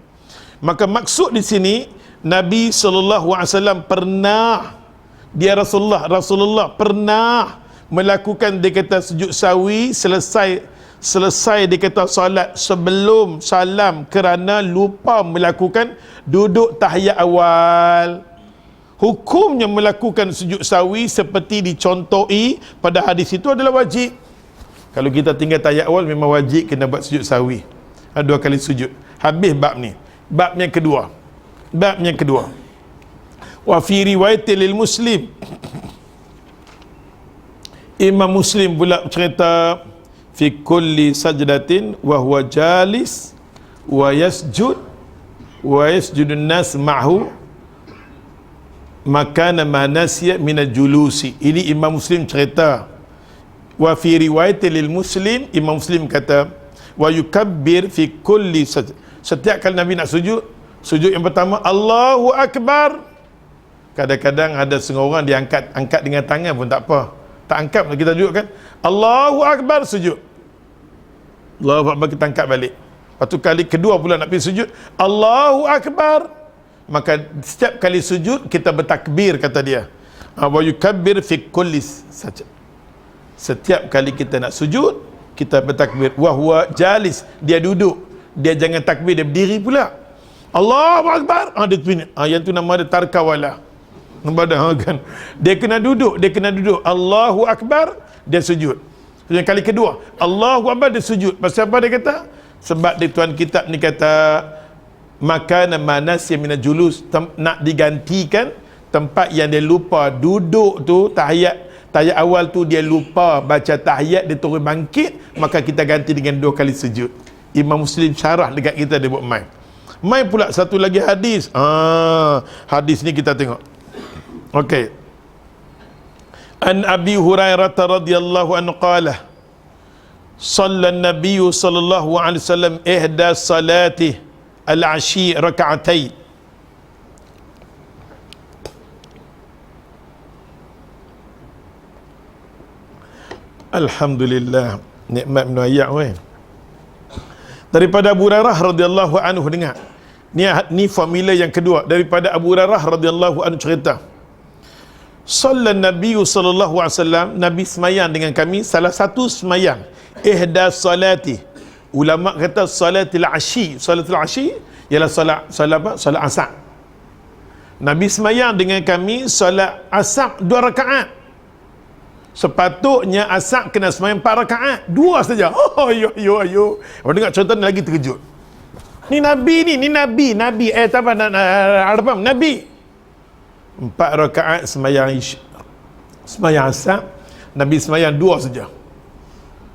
Maka maksud di sini Nabi SAW pernah, dia Rasulullah pernah melakukan dia kata sujud sahwi selesai dia kata solat sebelum salam kerana lupa melakukan duduk tahiyat awal. Hukumnya melakukan sujud sahwi seperti dicontohi pada hadis itu adalah wajib. Kalau kita tinggal tahiyat awal memang wajib kena buat sujud sahwi. 2 kali sujud. Habis bab ni. Bab yang kedua. Wa fi riwayatil lil Muslim. Imam Muslim pula cerita fi kulli sajdatin wa huwa jalis wa yasjudun nas ma'hu makana manasiya minal julusi. Ini Imam Muslim cerita. Wa fi riwayat lil Muslim, Imam Muslim kata wa yukabbir fi kulli setiap kali Nabi nak sujud yang pertama Allahu Akbar. Kadang-kadang ada setengah orang dia angkat dengan tangan pun tak apa, tak angkat kita duduk kan, Allahu Akbar sujud. Allahu Akbar, kita angkat balik. Lepas tu kali kedua pula nak pergi sujud, Allahu Akbar. Maka setiap kali sujud kita bertakbir, kata dia. Wa yukabbir fi kulli sajdah. Setiap kali kita nak sujud, kita bertakbir. Wa huwa jalis, dia duduk. Dia jangan takbir, dia berdiri pula. Allahu Akbar. Dia tu yang tu nama dia tarkawala. Nampak dah kan? Dia kena duduk, Allahu Akbar, dia sujud. Yang kali kedua, Allahu Akbar, dia sujud. Pasal apa dia kata? Sebab di tuan kitab ni kata makana manasya minal julus, nak digantikan tempat yang dia lupa duduk tu, tahiyat awal tu dia lupa baca tahiyat, dia turun bangkit, maka kita ganti dengan 2 kali sujud. Imam Muslim syarah dekat kita, dia buat main pula satu lagi hadis. Hadis ni kita tengok. Okey. An Abi Hurairah radhiyallahu anhu qala Shalla an-nabiy sallallahu alaihi wasallam ihda salati al-ashi rak'atain. Alhamdulillah, nikmat minum ayak weh. Daripada Abu Hurairah radhiyallahu anhu, dengar. Ni formula yang kedua daripada Abu Hurairah radhiyallahu anhu cerita. Sallan Nabi sallallahu alaihi wasallam, Nabi semayang dengan kami salah satu semayang ihda salati. Ulama kata salatil ashi. Salatil ashi ialah solat asar. Nabi semayang dengan kami solat asar 2 rakaat. Sepatutnya asar kena semayang 4 rakaat, 2 saja. Ayo. Orang dengar cerita ni lagi terkejut. Ni Nabi. Nabi 4 rakaat semayang asar. Nabi semayang 2 saja.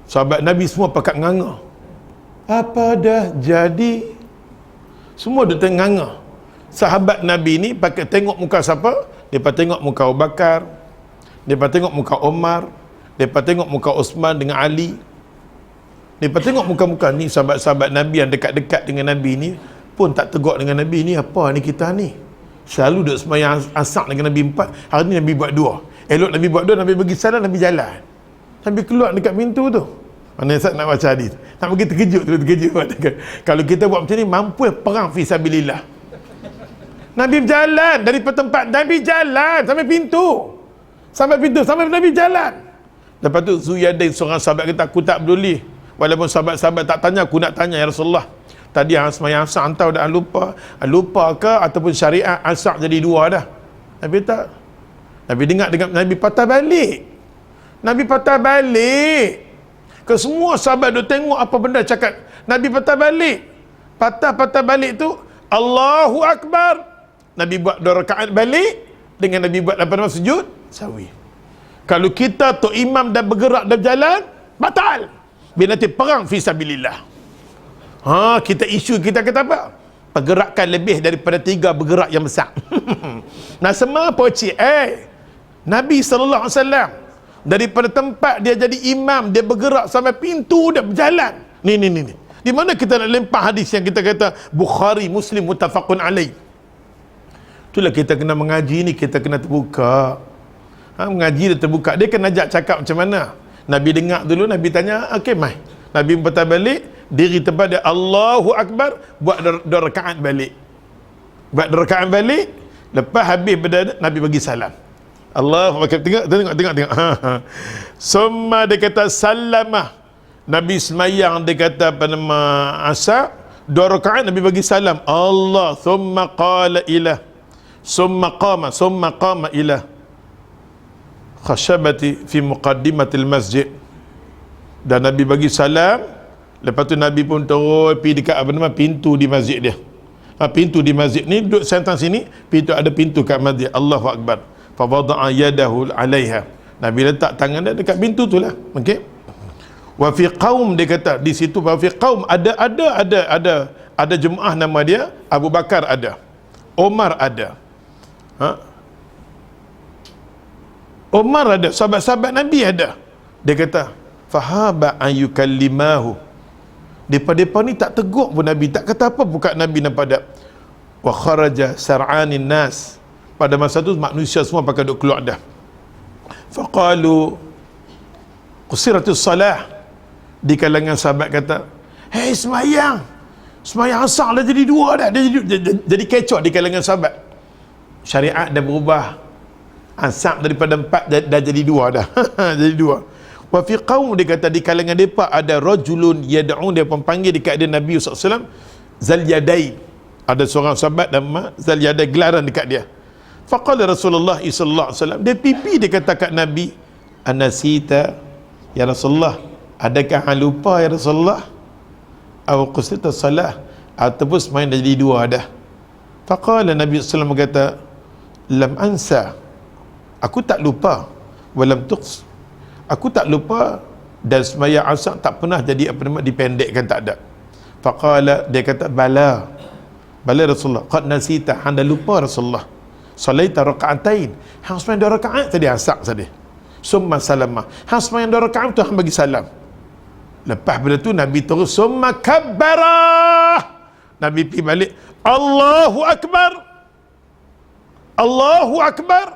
Sahabat Nabi semua pakat nganga. Apa dah jadi? Semua dia tenganga. Sahabat Nabi ni pakat tengok muka siapa? Dia tengok muka Abu Bakar, dia tengok muka Omar, dia tengok muka Osman dengan Ali. Dia tengok muka-muka ni sahabat-sahabat Nabi yang dekat-dekat dengan Nabi ni pun tak tegak dengan Nabi ni. Apa ni kita ni? Selalu duduk semayang asar dengan Nabi 4. Hari ni Nabi buat 2. Elok Nabi buat 2, Nabi bagi salam, Nabi jalan. Nabi keluar dekat pintu tu. Mana Ustaz nak baca hadis? Nak bagi terkejut. Kalau kita buat macam ni, mampu perang fisabilillah. Nabi berjalan daripada tempat, Nabi jalan sampai pintu. Sampai Nabi jalan. Lepas tu Zuyadain, seorang sahabat kata, aku tak peduli. Walaupun sahabat-sahabat tak tanya, aku nak tanya, ya Rasulullah. Tadi hang semayang asar, entah dah lupa ke ataupun syariat asar jadi 2 dah. Nabi tak. Nabi dengar Nabi patah balik. Ke semua sahabat duk tengok apa benda cakap. Nabi patah balik tu, Allahu Akbar. Nabi buat 2 rakaat balik dengan Nabi buat apa nama sujud sawi. Kalau kita tu imam dah bergerak dah berjalan, batal. Biar nanti perang fisabilillah. Kita isu kita kata apa? Pergerakan lebih daripada 3 bergerak yang besar. Nah, semua poci. Nabi sallallahu alaihi wasallam daripada tempat dia jadi imam, dia bergerak sampai pintu dia berjalan. Ni. Di mana kita nak lempah hadis yang kita kata Bukhari, Muslim muttafaqun alaih. Itulah kita kena mengaji ni, kita kena terbuka. Mengaji dia terbuka. Dia kena ajak cakap macam mana. Nabi dengar dulu, Nabi tanya, okey mai. Nabi patah balik, diri tempat dia Allahu Akbar, buat 2 rakaat balik. Lepas habis benda, Nabi bagi salam. Allahu Akbar. Tengok. Summa dia kata salamah. Nabi semayang, dia kata apa nama asar 2 rakaat, Nabi bagi salam. Allah summa qala ilah. Summa qama ilah khashabati fi muqaddimatil masjid. Dan Nabi bagi salam. Lepas tu Nabi pun terus pergi dekat apa nama pintu di masjid dia. Pintu di masjid ni duduk sentang sini, ada pintu kat masjid. Allahu Akbar. Fa wada'a yadahu 'alaiha. Nabi letak tangan dia dekat pintu tu lah. Okey. Wa fi qaum, dia kata di situ, wa fi qaum ada jemaah nama dia Abu Bakar ada. Omar ada. Omar ada, sahabat-sahabat Nabi ada. Dia kata fahaba ayyukallimahu. Depa ni tak tegur pun Nabi, tak kata apa buka Nabi nampak tak. Wa kharaja sar'anin nas. Pada masa tu manusia semua pakai duk keluar dah. Faqalu qusiratus salah. di kalangan sahabat kata, "Hei, semayang asar dah jadi 2 dah." Jadi kecoh di kalangan sahabat. Syariat dah berubah. Asar daripada 4 dah jadi 2 dah. Jadi 2. Wa fi qaum, dia kata di kalangan mereka ada rajulun yad'un, dia panggil dekat dia Nabi SAW Zal Yadain. Ada seorang sahabat nama Zal Yadain, gelaran dekat dia. Faqala Rasulullah sallallahu alaihi wasallam, dia pipi, dia kata kat Nabi, "Anasita ya Rasulullah, adakah hang lupa ya Rasulullah? Aw qusita salah, ataupun semain dah jadi 2 dah?" Faqala Nabi SAW kata, "Lam ansa, aku tak lupa, walam tuqs, aku tak lupa, dan sembahyang asar tak pernah jadi dipendekkan, tak ada." Faqala, dia kata, bala Rasulullah, qad nasita, hang dah lupa Rasulullah. Salaita raka'atain, hang sembahyang 2 rakaat tadi asar tadi. Summa salamah, hang sembahyang 2 rakaat tu hang bagi salam. Lepas benda tu Nabi terus summa kabbara, Nabi pergi balik, Allahu Akbar, Allahu Akbar.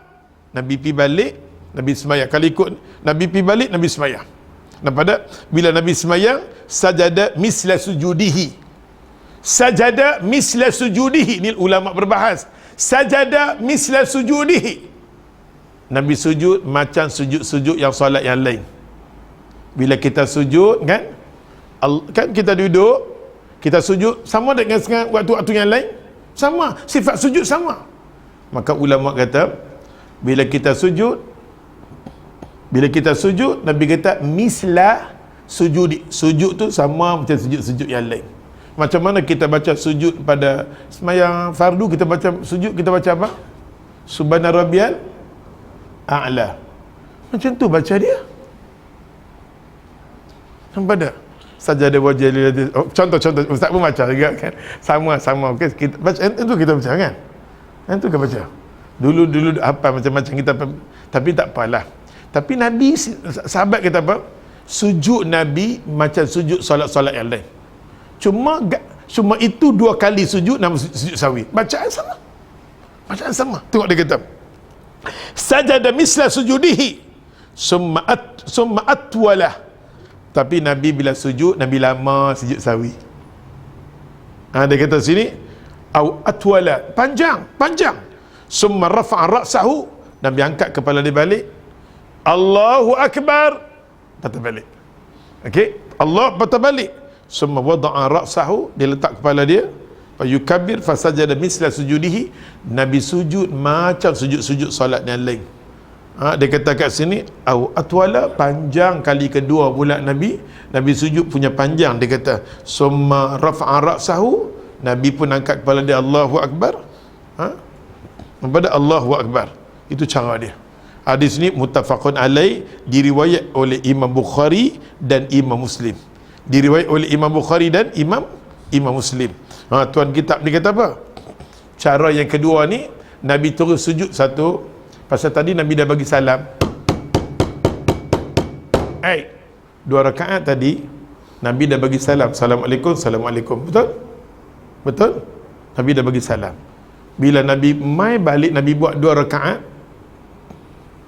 Nabi pergi balik, Nabi sembahyang. Kalau ikut Nabi pergi balik, Nabi sembahyang. Nampak tak? Bila Nabi sembahyang, sajada misla sujudihi. Sajada misla sujudihi. Ni ulama berbahas. Sajada misla sujudihi. Nabi sujud macam sujud-sujud yang solat yang lain. Bila kita sujud kan, kan kita duduk, kita sujud sama dengan waktu-waktu yang lain, sama, sifat sujud sama. Maka ulama kata, bila kita sujud, Nabi kata misla sujudi. Sujud tu sama macam sujud-sujud yang lain. Macam mana kita baca sujud pada sembahyang fardu, kita baca sujud, kita baca apa? Subhana rabbiyal a'la. Macam tu baca dia. Nampak tak? Sajadah wajah lillahi. Contoh ustaz pun baca juga kan. Sama okey, kita baca itu, kita baca kan. Itu kita baca. Dulu apa macam-macam kita, tapi tak apalah. Tapi Nabi, sahabat kata apa? Sujud Nabi macam sujud solat-solat yang lain. Cuma itu 2 kali sujud, nama sujud sawi. Bacaan sama. Tengok dia kata, sajada misla sujudihi summa atwala. Tapi Nabi bila sujud, Nabi lama sujud sawi. Dia kata sini, au atwala, panjang. Summa rafa'a ra'sahu, Nabi angkat kepala dia balik, Allahu Akbar, patah balik. Okey, Allah patah balik. Summa wada'a ra'sahu, dia letak kepala dia, fa yukabbir fa sajada misla sujudihi, Nabi sujud macam sujud-sujud solat yang lain. Dia kata kat sini, au atwala, panjang kali kedua pula Nabi sujud punya panjang. Dia kata summa rafa'a ra'sahu, Nabi pun angkat kepala dia, Allahu Akbar. Pada Allahu Akbar. Itu cara dia. Hadis ni muttafaqun alaih, diriwayat oleh Imam Bukhari dan Imam Muslim. Diriwayat oleh Imam Bukhari dan Imam Muslim. Tuan kitab ni kata apa? Cara yang kedua ni, Nabi terus sujud satu. Pasal tadi Nabi dah bagi salam. 2 rakaat tadi Nabi dah bagi salam. Assalamualaikum. Betul? Nabi dah bagi salam. Bila Nabi mai balik, Nabi buat 2 rakaat.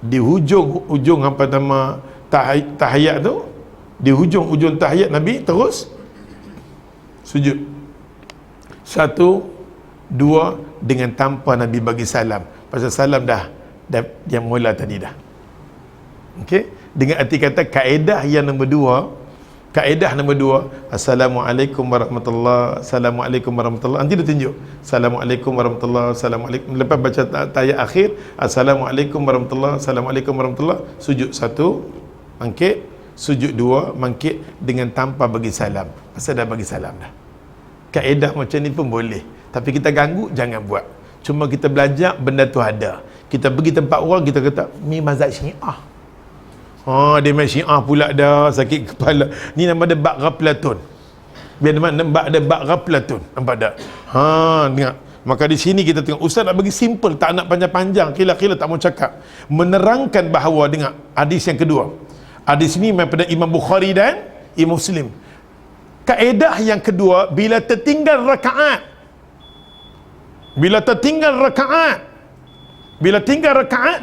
Di hujung apa nama tahiyat tu, di hujung tahiyat Nabi terus sujud. 1, 2 dengan tanpa Nabi bagi salam. Pasal salam dah yang mula tadi dah. Okey, dengan arti kata kaedah nombor 2, Assalamualaikum warahmatullahi, Assalamualaikum warahmatullahi. Nanti dia tunjuk Assalamualaikum warahmatullahi, Assalamualaikum. Lepas baca tahiyat akhir, Assalamualaikum warahmatullahi, Assalamualaikum warahmatullahi. Sujud 1, bangkit. Sujud 2, bangkit dengan tanpa bagi salam. Pasal dah bagi salam dah. Kaedah macam ni pun boleh, tapi kita ganggu, jangan buat. Cuma kita belajar benda tu ada. Kita pergi tempat orang, kita kata ni mazhab Syiah. Dia main Syiah pula dah, sakit kepala. Ni nama dia bak Ghaflatun. Biar nampak ada bak Ghaflatun. Nampak tak? Dengar. Maka di sini kita tengok, ustaz nak bagi simple, tak nak panjang-panjang, kila-kila tak mau cakap. Menerangkan bahawa, dengar, hadis yang kedua. Hadis ini daripada Imam Bukhari dan Imam Muslim. Kaedah yang kedua, bila tertinggal rakaat,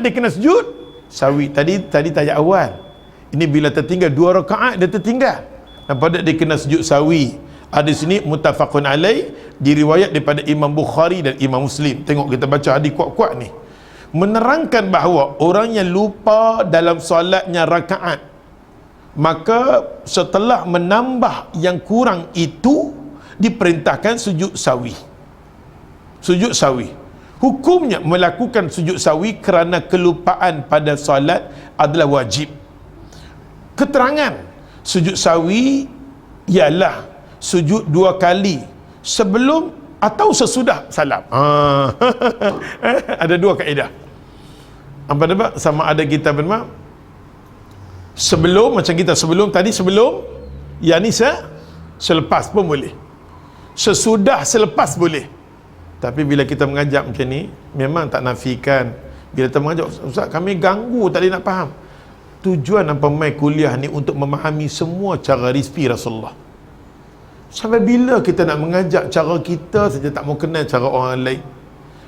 dia kena sujud sawi. Tadi tajak awal. Ini bila tertinggal 2 rakaat, dia tertinggal. nampak tak dia kena sujud sawi. Ada sini muttafaqun alaih, diriwayat daripada Imam Bukhari dan Imam Muslim. Tengok kita baca hadis kuat-kuat ni, menerangkan bahawa orang yang lupa dalam solatnya rakaat, maka setelah menambah yang kurang itu diperintahkan sujud sawi. Sujud sawi, hukumnya melakukan sujud sawi kerana kelupaan pada solat adalah wajib. Keterangan sujud sawi ialah sujud 2 kali sebelum atau sesudah salam. Ada 2 kaedah. Apa nama? Sama ada kita bernama sebelum, macam kita sebelum tadi, sebelum, yang ni selepas pun boleh, sesudah selepas boleh. Tapi bila kita mengajak macam ni, memang tak nafikan. Bila kita mengajak, Ustaz kami ganggu, tak boleh nak faham. Tujuan apa mai kuliah ni untuk memahami semua cara rizki Rasulullah. Sampai bila kita nak mengajak cara kita saja, tak mau kenal cara orang lain?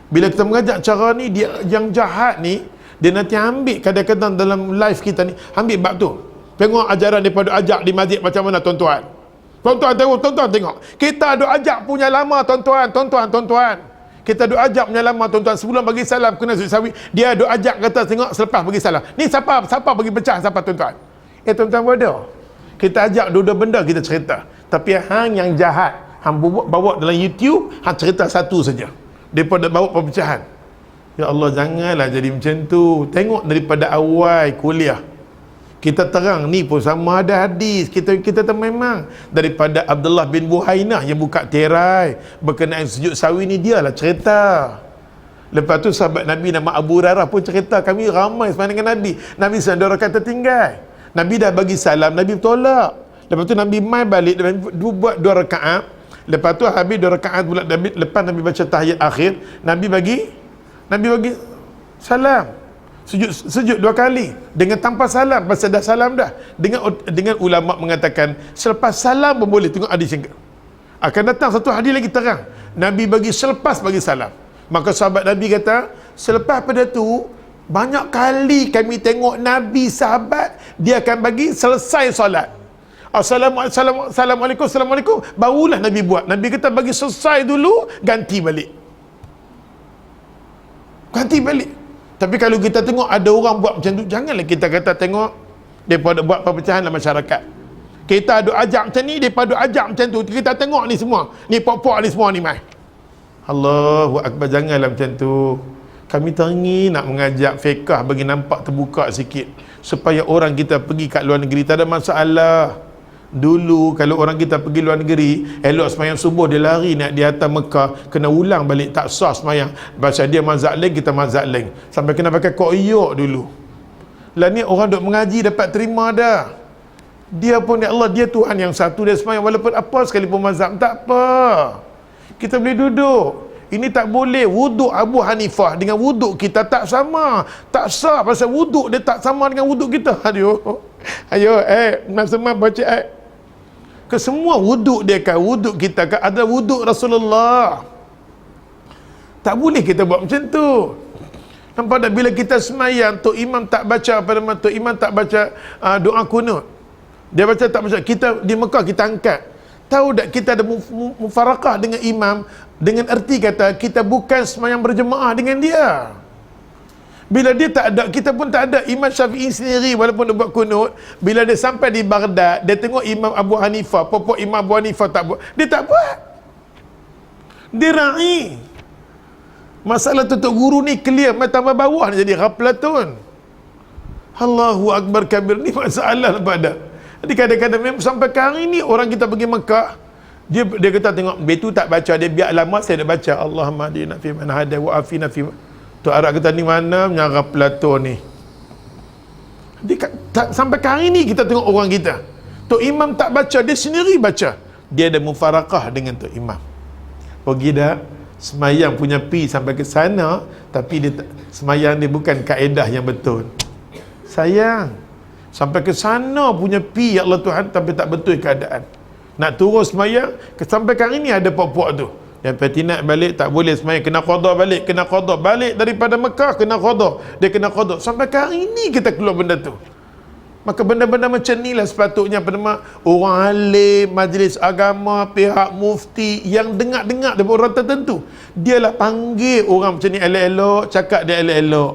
Bila kita mengajak cara ni, dia yang jahat ni, dia nanti ambil kadang-kadang dalam live kita ni, ambil bab tu. Tengok ajaran daripada ajak di masjid macam mana tuan-tuan. Tuan-tuan tengok, tuan-tuan tengok. Kita duk ajak punya lama tuan-tuan, tuan-tuan. Kita duk ajak punya lama tuan-tuan. Sebelum bagi salam kena sujud sawi. Dia duk ajak kata tengok selepas bagi salam. Ni siapa bagi pecah siapa tuan-tuan? Tuan-tuan bodoh. Kita ajak dua-dua benda kita cerita. Tapi hang yang jahat, hang bawa dalam YouTube, hang cerita satu saja. Daripada bawa perpecahan. Ya Allah, janganlah jadi macam tu. Tengok daripada awal kuliah. Kita terang ni pun sama ada hadis. Kita memang daripada Abdullah bin Buhainah yang buka tirai berkenaan sujud sawi ni, dialah cerita. Lepas tu sahabat Nabi nama Abu Hurairah pun cerita, kami ramai sembang dengan Nabi. Nabi sedang rakaat tertinggal. Nabi dah bagi salam, Nabi tolak. Lepas tu Nabi mai balik, buat 2 rakaat. Lepas tu habis 2 rakaat pula, lepas Nabi baca tahiyat akhir, Nabi bagi salam. Sujud 2 kali dengan tanpa salam, pasal dah salam dah. Dengan ulama mengatakan selepas salam pun boleh. Tengok hadis yang akan datang satu hadis lagi terang, Nabi bagi selepas bagi salam. Maka sahabat Nabi kata, selepas pada tu banyak kali kami tengok Nabi sahabat dia akan bagi selesai solat, Assalamualaikum, Assalamualaikum, barulah Nabi buat. Nabi kata bagi selesai dulu, ganti balik. Tapi kalau kita tengok ada orang buat macam tu, janganlah kita kata tengok daripada buat perpecahan dalam masyarakat. Kita ada ajak macam ni, daripada ajak macam tu, kita tengok ni semua, ni pok-pok ni semua ni mai. Allahu Akbar, janganlah macam tu. Kami teringin nak mengajak fiqah bagi nampak terbuka sikit, supaya orang kita pergi kat luar negeri tak ada masalah. Dulu kalau orang kita pergi luar negeri, elok semayang subuh dia lari nak di atas Mekah, kena ulang balik, tak sah semayang. Pasal dia mazhab lain, kita mazhab lain, sampai kena pakai koyok dulu. Lah ni orang duk mengaji dapat terima dah. Dia pun ya Allah, dia Tuhan yang satu, dia semayang walaupun apa sekalipun mazhab, tak apa, kita boleh duduk. Ini tak boleh. Wuduk Abu Hanifah dengan wuduk kita tak sama, tak sah, pasal wuduk dia tak sama dengan wuduk kita. Ayo semua baca ke semua wuduk dia kan, wuduk kita kan adalah wuduk Rasulullah. Tak boleh kita buat macam tu. Nampak tak, bila kita semayang, Tok Imam tak baca apa nama, Tok Imam tak baca doa kunut, dia baca tak baca, kita di Mekah kita angkat. Tahu tak kita ada mufarakah dengan imam, dengan erti kata kita bukan semayang berjemaah dengan dia. Bila dia tak ada, kita pun tak ada. Imam Syafi'i sendiri walaupun dia buat kunut, bila dia sampai di Baghdad, dia tengok Imam Abu Hanifah, popok Imam Abu Hanifah tak buat, dia tak buat. Dia ra'i. Masalah tutup guru ni clear, tambah bawah ni jadi Ghaflatun. Allahu Akbar kabir, ni masalah pada. Jadi kadang-kadang memang sampai ke hari ni orang kita pergi Mekah, dia kata tengok betu tak baca, dia biar lama saya dah baca Allahumma hadina fi man hada wa afina fi. Tu Arab kata ni mana menyarap Plato ni. Sampai ke hari ni kita tengok orang kita, Tok Imam tak baca, dia sendiri baca. Dia ada mufarakah dengan Tok Imam. Pergi dah semayang punya pi sampai ke sana, tapi dia semayang dia bukan kaedah yang betul. Sayang, sampai ke sana punya pi ya Allah Tuhan, tapi tak betul keadaan. Nak turun semayang, sampai kali ni ada puak-puak tu. Yang petinat balik tak boleh semayang, kena qada balik, kena qada balik daripada Mekah, kena qada. Dia kena qada. Sampai kali ni kita keluar benda tu. Maka benda-benda macam ni lah sepatutnya orang alim, majlis agama, pihak mufti yang dengar-dengar daripada orang tertentu, dia lah panggil orang macam ni elok-elok, cakap dia elok-elok.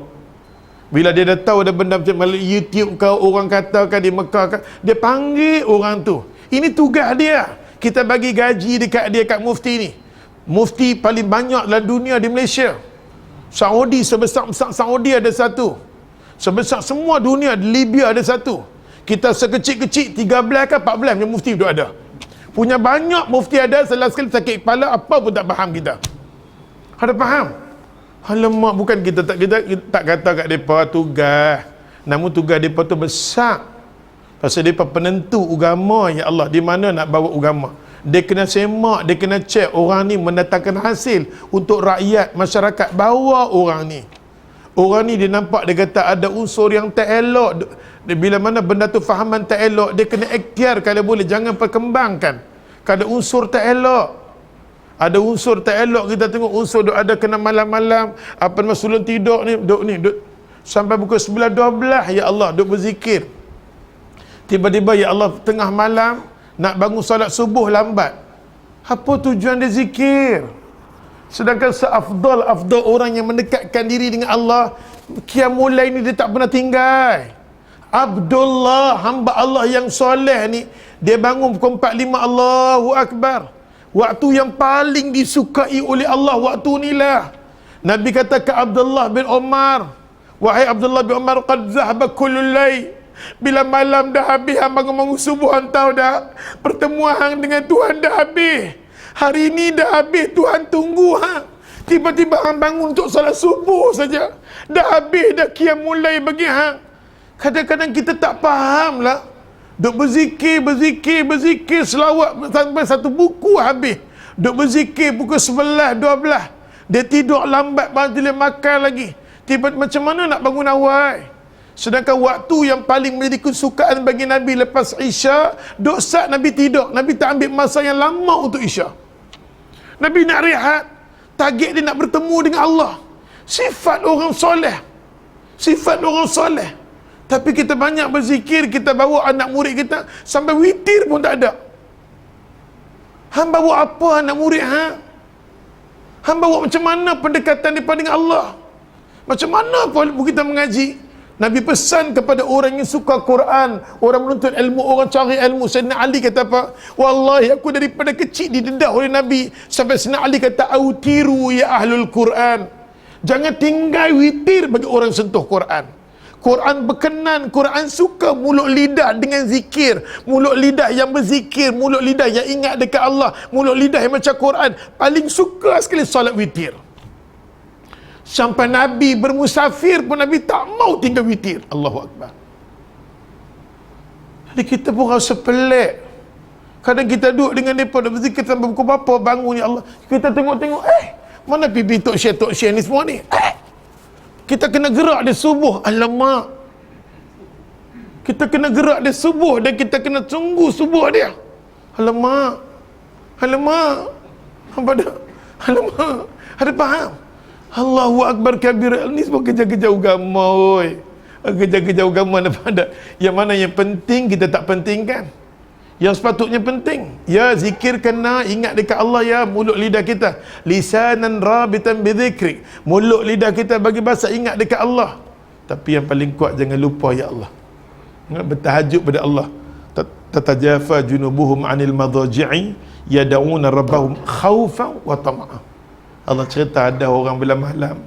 Bila dia dah tahu ada benda macam YouTube kau, orang katakan di Mekah kan, dia panggil orang tu. Ini tugas dia. Kita bagi gaji dekat dia kat mufti ni. Mufti paling banyak dalam dunia di Malaysia. Saudi, sebesar-besar Saudi ada satu. Sebesar semua dunia, Libya ada satu. Kita sekecil-kecil 13 ke 14 yang mufti tu ada. Punya banyak mufti ada, salah sekali sakit kepala, apa pun tak faham kita. Ada faham? Alamak, bukan kita tak kata kat mereka tugas. Namun tugas mereka tu besar. Pasal mereka penentu agama, ya Allah, di mana nak bawa agama. Dia kena semak, dia kena cek orang ni mendatangkan hasil untuk rakyat, masyarakat. Bawa orang ni. Orang ni dia nampak, dia kata ada unsur yang tak elok. Bila mana benda tu fahaman tak elok, dia kena ikhtiar kalau boleh, jangan perkembangkan. Kalau unsur tak elok, ada unsur tak elok, kita tengok unsur duk ada kena malam-malam, apa nama sebelum tidur ni, duk sampai pukul 11-12, ya Allah, duk berzikir. Tiba-tiba ya Allah tengah malam nak bangun solat subuh lambat. Apa tujuan dia zikir? Sedangkan seafdal orang yang mendekatkan diri dengan Allah, qiyamul lail ni dia tak pernah tinggal. Abdullah, hamba Allah yang soleh ni, dia bangun pukul 4-5, Allahu Akbar. Waktu yang paling disukai oleh Allah, waktu ni lah. Nabi kata ke Abdullah bin Umar, wahai Abdullah bin Umar, qad zahaba kullul lail. Bila malam dah habis, hang bangun subuh, hang tahu dah pertemuan hang dengan Tuhan dah habis. Hari ini dah habis, Tuhan tunggu hang. Tiba-tiba hang bangun untuk salat subuh saja, dah habis dah qiyamul lail bagi hang. Kadang-kadang kita tak faham lah. Duk berzikir selawat sampai satu buku habis. Duk berzikir pukul 11-12. Dia tidur lambat, dia makan lagi. Macam mana nak bangun awal? Sedangkan waktu yang paling menjadi kesukaan bagi Nabi lepas Isya, duk saat Nabi tidur. Nabi tak ambil masa yang lama untuk Isya. Nabi nak rehat. Target dia nak bertemu dengan Allah. Sifat orang soleh. Tapi kita banyak berzikir, kita bawa anak murid kita sampai witir pun tak ada. Hang bawa apa anak murid hang? Hang bawa macam mana pendekatan daripada dengan Allah? Macam mana pun kita mengaji? Nabi pesan kepada orang yang suka Quran, orang menuntut ilmu, orang cari ilmu. Sayyidina Ali kata apa? Wallahi aku daripada kecil didedah oleh Nabi sampai Sayyidina Ali kata, autiru ya ahlul Quran. Jangan tinggal witir bagi orang sentuh Quran. Quran berkenan, Quran suka mulut lidah dengan zikir, mulut lidah yang berzikir, mulut lidah yang ingat dekat Allah, mulut lidah yang baca Quran. Paling suka sekali solat witir. Sampai Nabi bermusafir pun Nabi tak mau tinggal witir. Allahu Akbar. Jadi kita pun rasa pelik. Kadang kita duduk dengan mereka, berzikir sampai pukul berapa bangun, ya Allah. Kita tengok-tengok, mana pipi Tok Syekh ni semua ni? Kita kena gerak dia subuh. Alamak. Kita kena gerak dia subuh dan kita kena tunggu subuh dia. Alamak. Apa dah? Alamak. Ada faham? Allahu Akbar kabir. Ni semua kerja-kerja agama, oi. Kerja-kerja agama ada. Yang mana yang penting kita tak pentingkan. Yang sepatutnya penting. Ya, zikir kena ingat dekat Allah, ya, mulut lidah kita. Lisanan rabitan bidzikri. Mulut lidah kita bagi bahasa ingat dekat Allah. Tapi yang paling kuat jangan lupa, ya Allah. Bertahajud pada Allah. Tatajafa junubuhum anil madaji'i yad'una rabbahum khaufan wa tama'an. Allah cerita ada orang bila malam.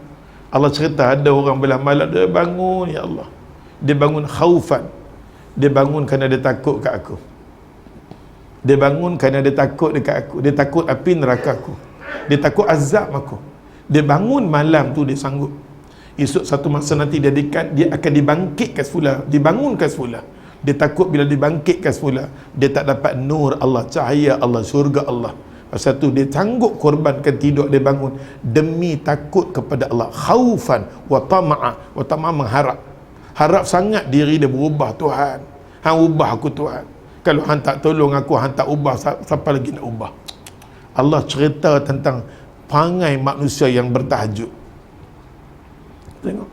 Allah cerita ada orang bila malam dia bangun, ya Allah. Dia bangun khaufan. Dia bangun kerana dia takut kat aku. Dia bangun kerana dia takut dekat aku. Dia takut api neraka aku. Dia takut azab aku. Dia bangun malam tu dia sanggup. Esok satu masa nanti dia akan dibangkitkan semula. Dibangunkan semula. Dia takut bila dibangkitkan semula, dia tak dapat nur Allah, cahaya Allah, syurga Allah. Pasal tu dia sanggup korbankan tidur dia bangun demi takut kepada Allah. Khaufan wa tama'a. Wa tama'a mengharap. Harap sangat diri dia berubah, Tuhan. Hang ubah aku, Tuhan. Kalau hang tak tolong aku, hang tak ubah, siapa lagi nak ubah? Allah cerita tentang perangai manusia yang bertahajud. Tengok.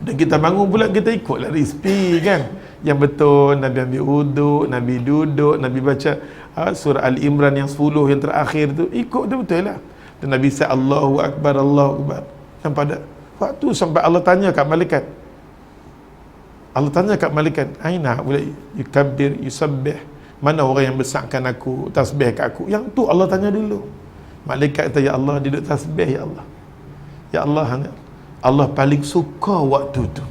Dan kita bangun pula kita ikutlah resipi kan. Yang betul, Nabi ambil uduk, Nabi duduk, Nabi baca surah Al-Imran yang 10 yang terakhir tu, ikut tu betul lah. Dan Nabi say Allahu Akbar, Allahu Akbar. Sampai pada waktu sampai Allah tanya kat malaikat. Allah tanya kat malaikat, aina boleh yukabbir, yusabbih, mana orang yang besarkan aku, tasbih kat aku. Yang tu Allah tanya dulu. Malaikat kata, ya Allah, dia duduk tasbih, ya Allah. Ya Allah, Allah paling suka waktu tu.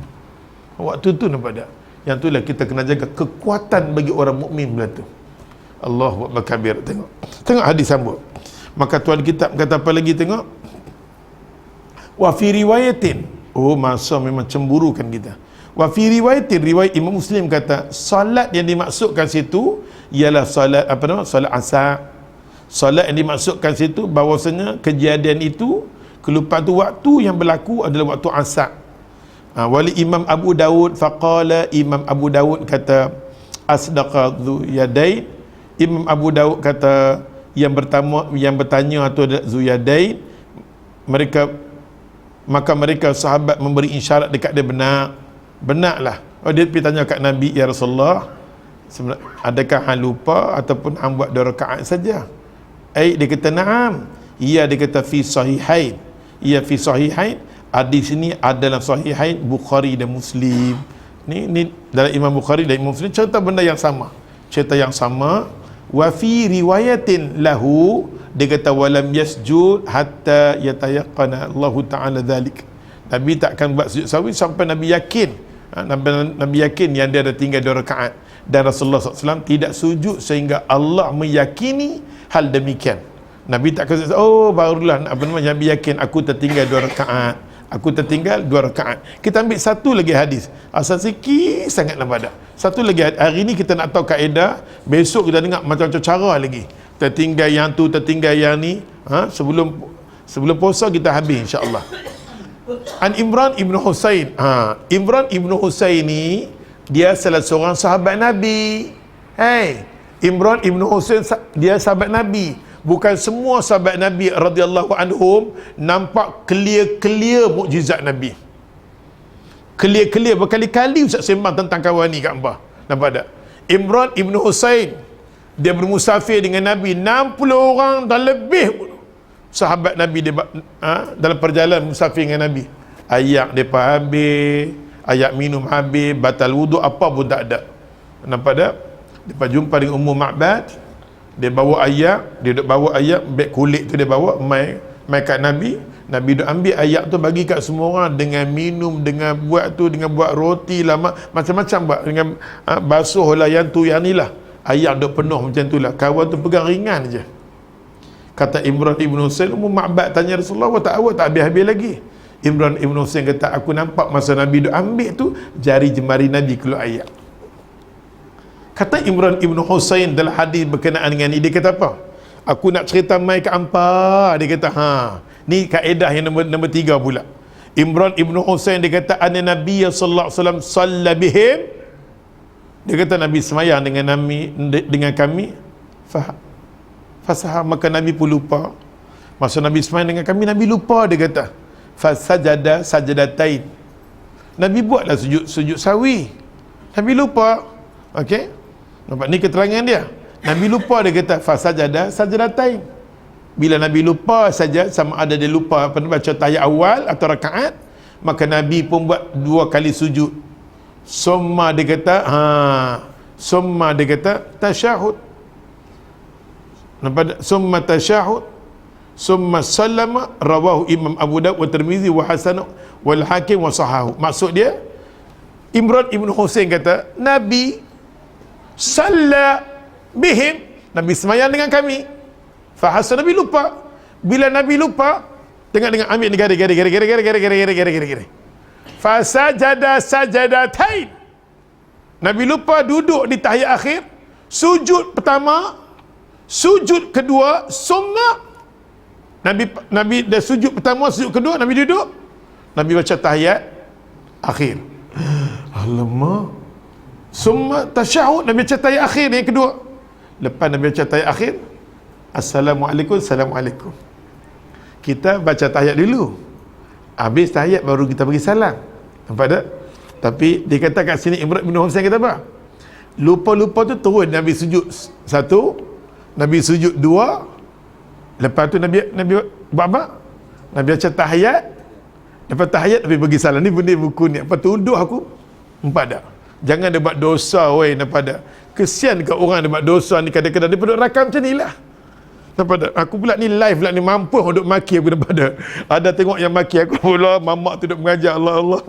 Waktu tu nampak tak? Yang itulah kita kena jaga kekuatan bagi orang mukmin bila tu. Allahu Akbar kabir. Tengok hadis sambung. Maka tuan kitab kata apa lagi, tengok. Wa fi riwayatin. Oh, masa memang cemburukan kita. Wa fi riwayatin, riwayat Imam Muslim kata, salat yang dimaksudkan situ ialah salat apa nama? Salat asar. Salat yang dimaksudkan situ bahawasanya kejadian itu, kelupaan tu waktu yang berlaku adalah waktu asar. Wali Imam Abu Dawud faqala, Imam Abu Dawud kata asdaqa dzu yadain. Imam Abu Dawud kata yang bertanya tu adalah dzu yadain. Maka mereka sahabat memberi isyarat dekat dia, benarlah. Dia pergi tanya kat Nabi, ya Rasulullah, adakah hang lupa ataupun hang buat 2 rakaat saja? Dia kata na'am. Dia kata fi sahihain. Ia fi sahihain. Hadis ini adalah sahihain Bukhari dan Muslim. Ni dalam Imam Bukhari dan Imam Muslim cerita benda yang sama. Cerita yang sama. Wa fi riwayatin lahu, dia kata walam yasjud hatta yatayaqqana Allah Taala dzalik. Nabi takkan buat sujud sahwi sampai Nabi yakin. Nabi yakin yang dia ada tinggal 2 rakaat. Dan Rasulullah SAW tidak sujud sehingga Allah meyakini hal demikian. Nabi tak kata, oh barulah Nabi yakin aku tertinggal 2 rakaat. Aku tertinggal 2 rakaat. Kita ambil satu lagi hadis. Asal sikit sangat nampak tak? Satu lagi hari ni kita nak tahu kaedah. Besok kita dengar macam-macam cara lagi. Tertinggal yang tu, tertinggal yang ni. Sebelum puasa kita habis insya-Allah. An Imran ibn Husain. Imran ibn Husain ni dia salah seorang sahabat Nabi. Imran ibn Husain dia sahabat Nabi. Bukan semua sahabat Nabi radhiyallahu anhum nampak clear mukjizat Nabi. Clear berkali-kali Ustaz sembang tentang kawan ni kat hangpa. Nampak tak? Imran ibn Husain dia bermusafir dengan Nabi 60 orang dan lebih sahabat Nabi dia dalam perjalanan musafir dengan Nabi. Ayak depa habis, ayak minum habis, batal wuduk apa pun tak ada. Nampak tak? Depa jumpa dengan Ummu Ma'bad. Dia bawa ayak, dia duk bawa ayak, beg kulit tu dia bawa mai kat Nabi. Nabi duk ambil ayak tu bagi kat semua orang dengan minum, dengan buat roti lah, macam-macam buat dengan basuh lah yang tu yang ni lah. Ayak duk penuh macam tu lah. Kawan tu pegang ringan je. Kata Imran ibn Husain, Ummu Ma'bad tanya Rasulullah, awak tak habis-habis lagi. Imran ibn Husain kata, aku nampak masa Nabi duk ambil tu jari jemari Nabi keluar ayak. Kata Imran ibn Husain dalam hadis berkenaan dengan ni, dia kata apa? Aku nak cerita mai ke hampa. Dia kata, ni kaedah yang nombor 3 pula. Imran ibn Husain dia kata, anna Nabi sallallahu alaihi wasallam salla bihim. Dia kata Nabi semayang dengan kami. Fasahah, maka Nabi pun lupa. Masa Nabi semayang dengan kami, Nabi lupa, dia kata. Fasajada sajadatain. Nabi buatlah sujud sawi. Nabi lupa. Okey? Nampak ni keterangan dia. Nabi lupa, dia kata fasajada sajadatain. Bila Nabi lupa saja, sama ada dia lupa baca tahiyat awal atau rakaat, maka Nabi pun buat 2 kali sujud. Summa dia kata tasyahud. Nampak? Summa tasyahud, summa sallama, rawahu Imam Abu Dawud wa Tirmizi wa Hasan wal Hakim wa sahahu. Maksud dia, Imran ibn Husain kata, Nabi salla bihim, Nabi semayang dengan kami. Fahasa Nabi lupa. Bila Nabi lupa, tengok ambil ni garis. Fasajada sajadatain. Nabi lupa duduk di tahiyat akhir, sujud pertama, sujud kedua, summa Nabi dah sujud pertama, sujud kedua, Nabi duduk, Nabi baca tahiyat akhir. Alamak. Summa tasyahud, Nabi baca tahiyat akhir yang kedua. Lepas Nabi baca tahiyat akhir, Assalamualaikum, Assalamualaikum. Kita baca tahiyat dulu. Habis tahiyat baru kita bagi salam. Nampak tak? Tapi dia kata kat sini, Imran bin Husain kata apa? Lupa-lupa tu turun, Nabi sujud satu, Nabi sujud dua, lepas tu Nabi buat apa? Nabi baca tahiyat, lepas tahiyat Nabi bagi salam. Ni benda buku ni, apa tuduh aku? Nampak tak? Jangan dia buat dosa, weh, nampak tak? Kesian kat orang dia buat dosa ni, kadang-kadang dia duduk rakam macam ni lah. Nampak tak? Aku pula ni live pula ni, mampu duduk maki aku daripada. Ada tengok yang maki aku pula, mamak tu duduk mengajar Allah.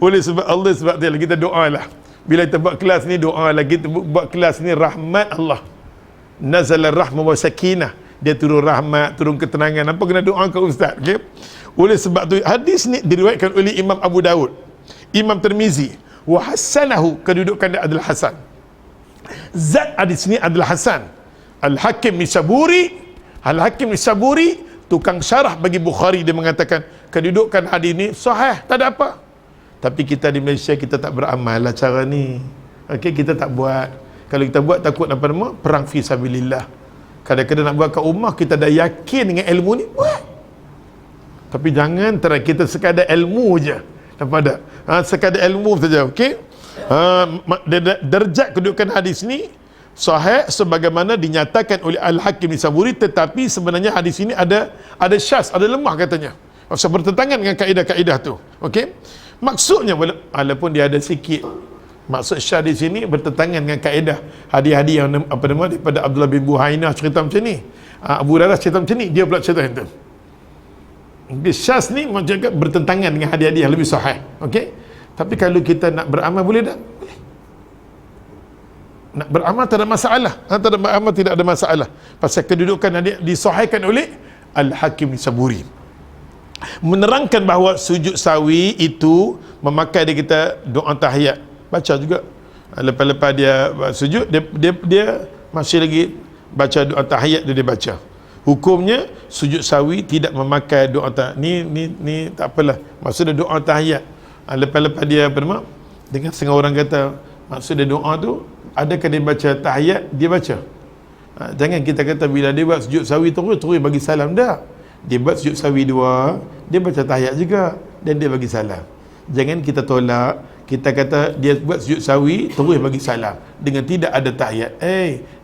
Boleh sebab Allah, sebab dia kita doa lah. Bila kita buat kelas ni, doa lagi. Kita buat kelas ni, rahmat Allah. Nazala rahmah wa sakinah. Dia turun rahmat, turun ketenangan. Apa kena doa ke Ustaz? Okay? Oleh sebab tu, hadis ni diriwayatkan oleh Imam Abu Daud, Imam Tirmizi, wa hassanahu, kedudukan dia adalah hasan. Zat hadis ni adalah hasan. Al-Hakim Nisaburi, tukang syarah bagi Bukhari, dia mengatakan kedudukan hadis ni sahih, tak ada apa. Tapi kita di Malaysia, kita tak beramal lah cara ni. Okey, kita tak buat. Kalau kita buat, takut apa nama? Perang fi sabilillah. Kadang-kadang nak buat kat rumah, kita dah yakin dengan ilmu ni, buat. Tapi jangan kita sekadar ilmu je. Nampak tak? Sekadar ilmu saja, okey? Darjat kedudukan hadis ni sahih sebagaimana dinyatakan oleh Al-Hakim Nisaburi, tetapi sebenarnya hadis ini ada syaz, ada lemah katanya. Maksud bertentangan dengan kaedah-kaedah tu. Okey? Maksudnya walaupun dia ada sikit, maksud syaz di sini bertentangan dengan kaedah hadis-hadis yang apa nama daripada Abdullah bin Buhainah cerita macam ni. Abu Hurairah cerita macam ni, dia pula cerita macam tu. Syaz ni macam bertentangan dengan hadis-hadis yang lebih sahih. Okey? Tapi kalau kita nak beramal, boleh tak? Nak beramal tak ada masalah. Tak ada beramal, tidak ada masalah. Pasal kedudukan yang disahihkan oleh Al-Hakim Nisaburi, menerangkan bahawa sujud sawi itu memakai kita doa tahiyat. Baca juga. Lepas-lepas dia sujud, dia masih lagi baca doa tahiyat, dia baca. Hukumnya sujud sawi tidak memakai doa tahiyat. Ni tak apalah. Maksudnya doa tahiyat. Lepas-lepas dia bernama, dengan setengah orang kata maksud dia doa tu, adakah dia baca tahiyat, dia baca. Jangan kita kata bila dia buat sujud sawi terus bagi salam. Dah, dia buat sujud sawi dua, dia baca tahiyat juga, dan dia bagi salam. Jangan kita tolak, kita kata dia buat sujud sawi terus bagi salam dengan tidak ada tahiyat.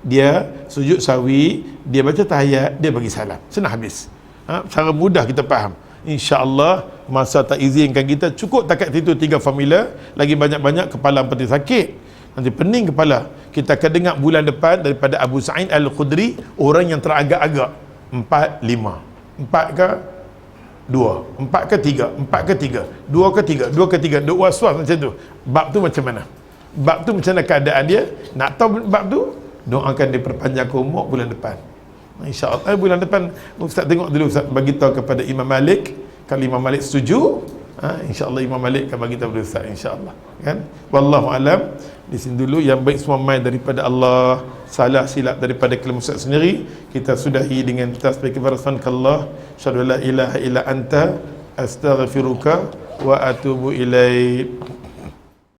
Dia sujud sawi, dia baca tahiyat, dia bagi salam. Senang habis. Cara mudah kita faham. InsyaAllah masa tak izinkan kita, cukup takat itu 3 formula. Lagi banyak-banyak kepala penting sakit, nanti pening kepala. Kita akan dengar bulan depan daripada Abu Sa'id Al-Khudri, orang yang teragak-agak 4, 5, 4 ke 2, 4 ke 3, 4 ke 3, 2 ke 3, 2 ke 3, duk was-was macam tu. Bab tu macam mana? Bab tu macam mana keadaan dia? Nak tahu bab tu? Doakan dia perpanjang umur bulan depan. InsyaAllah bulan depan Ustaz tengok dulu, Ustaz bagi tahu kepada Imam Malik. Kalau Imam Malik setuju, InsyaAllah Imam Malik akan bagi tahu kepada Ustaz, InsyaAllah. Kan? Wallahu alam. Di sini dulu, yang baik semua main daripada Allah, salah silap daripada kalam Ustaz sendiri. Kita sudahi dengan tasbih kepada Subhanakallah, syadu la ilaha illa anta, astaghfiruka wa atubu ilaik.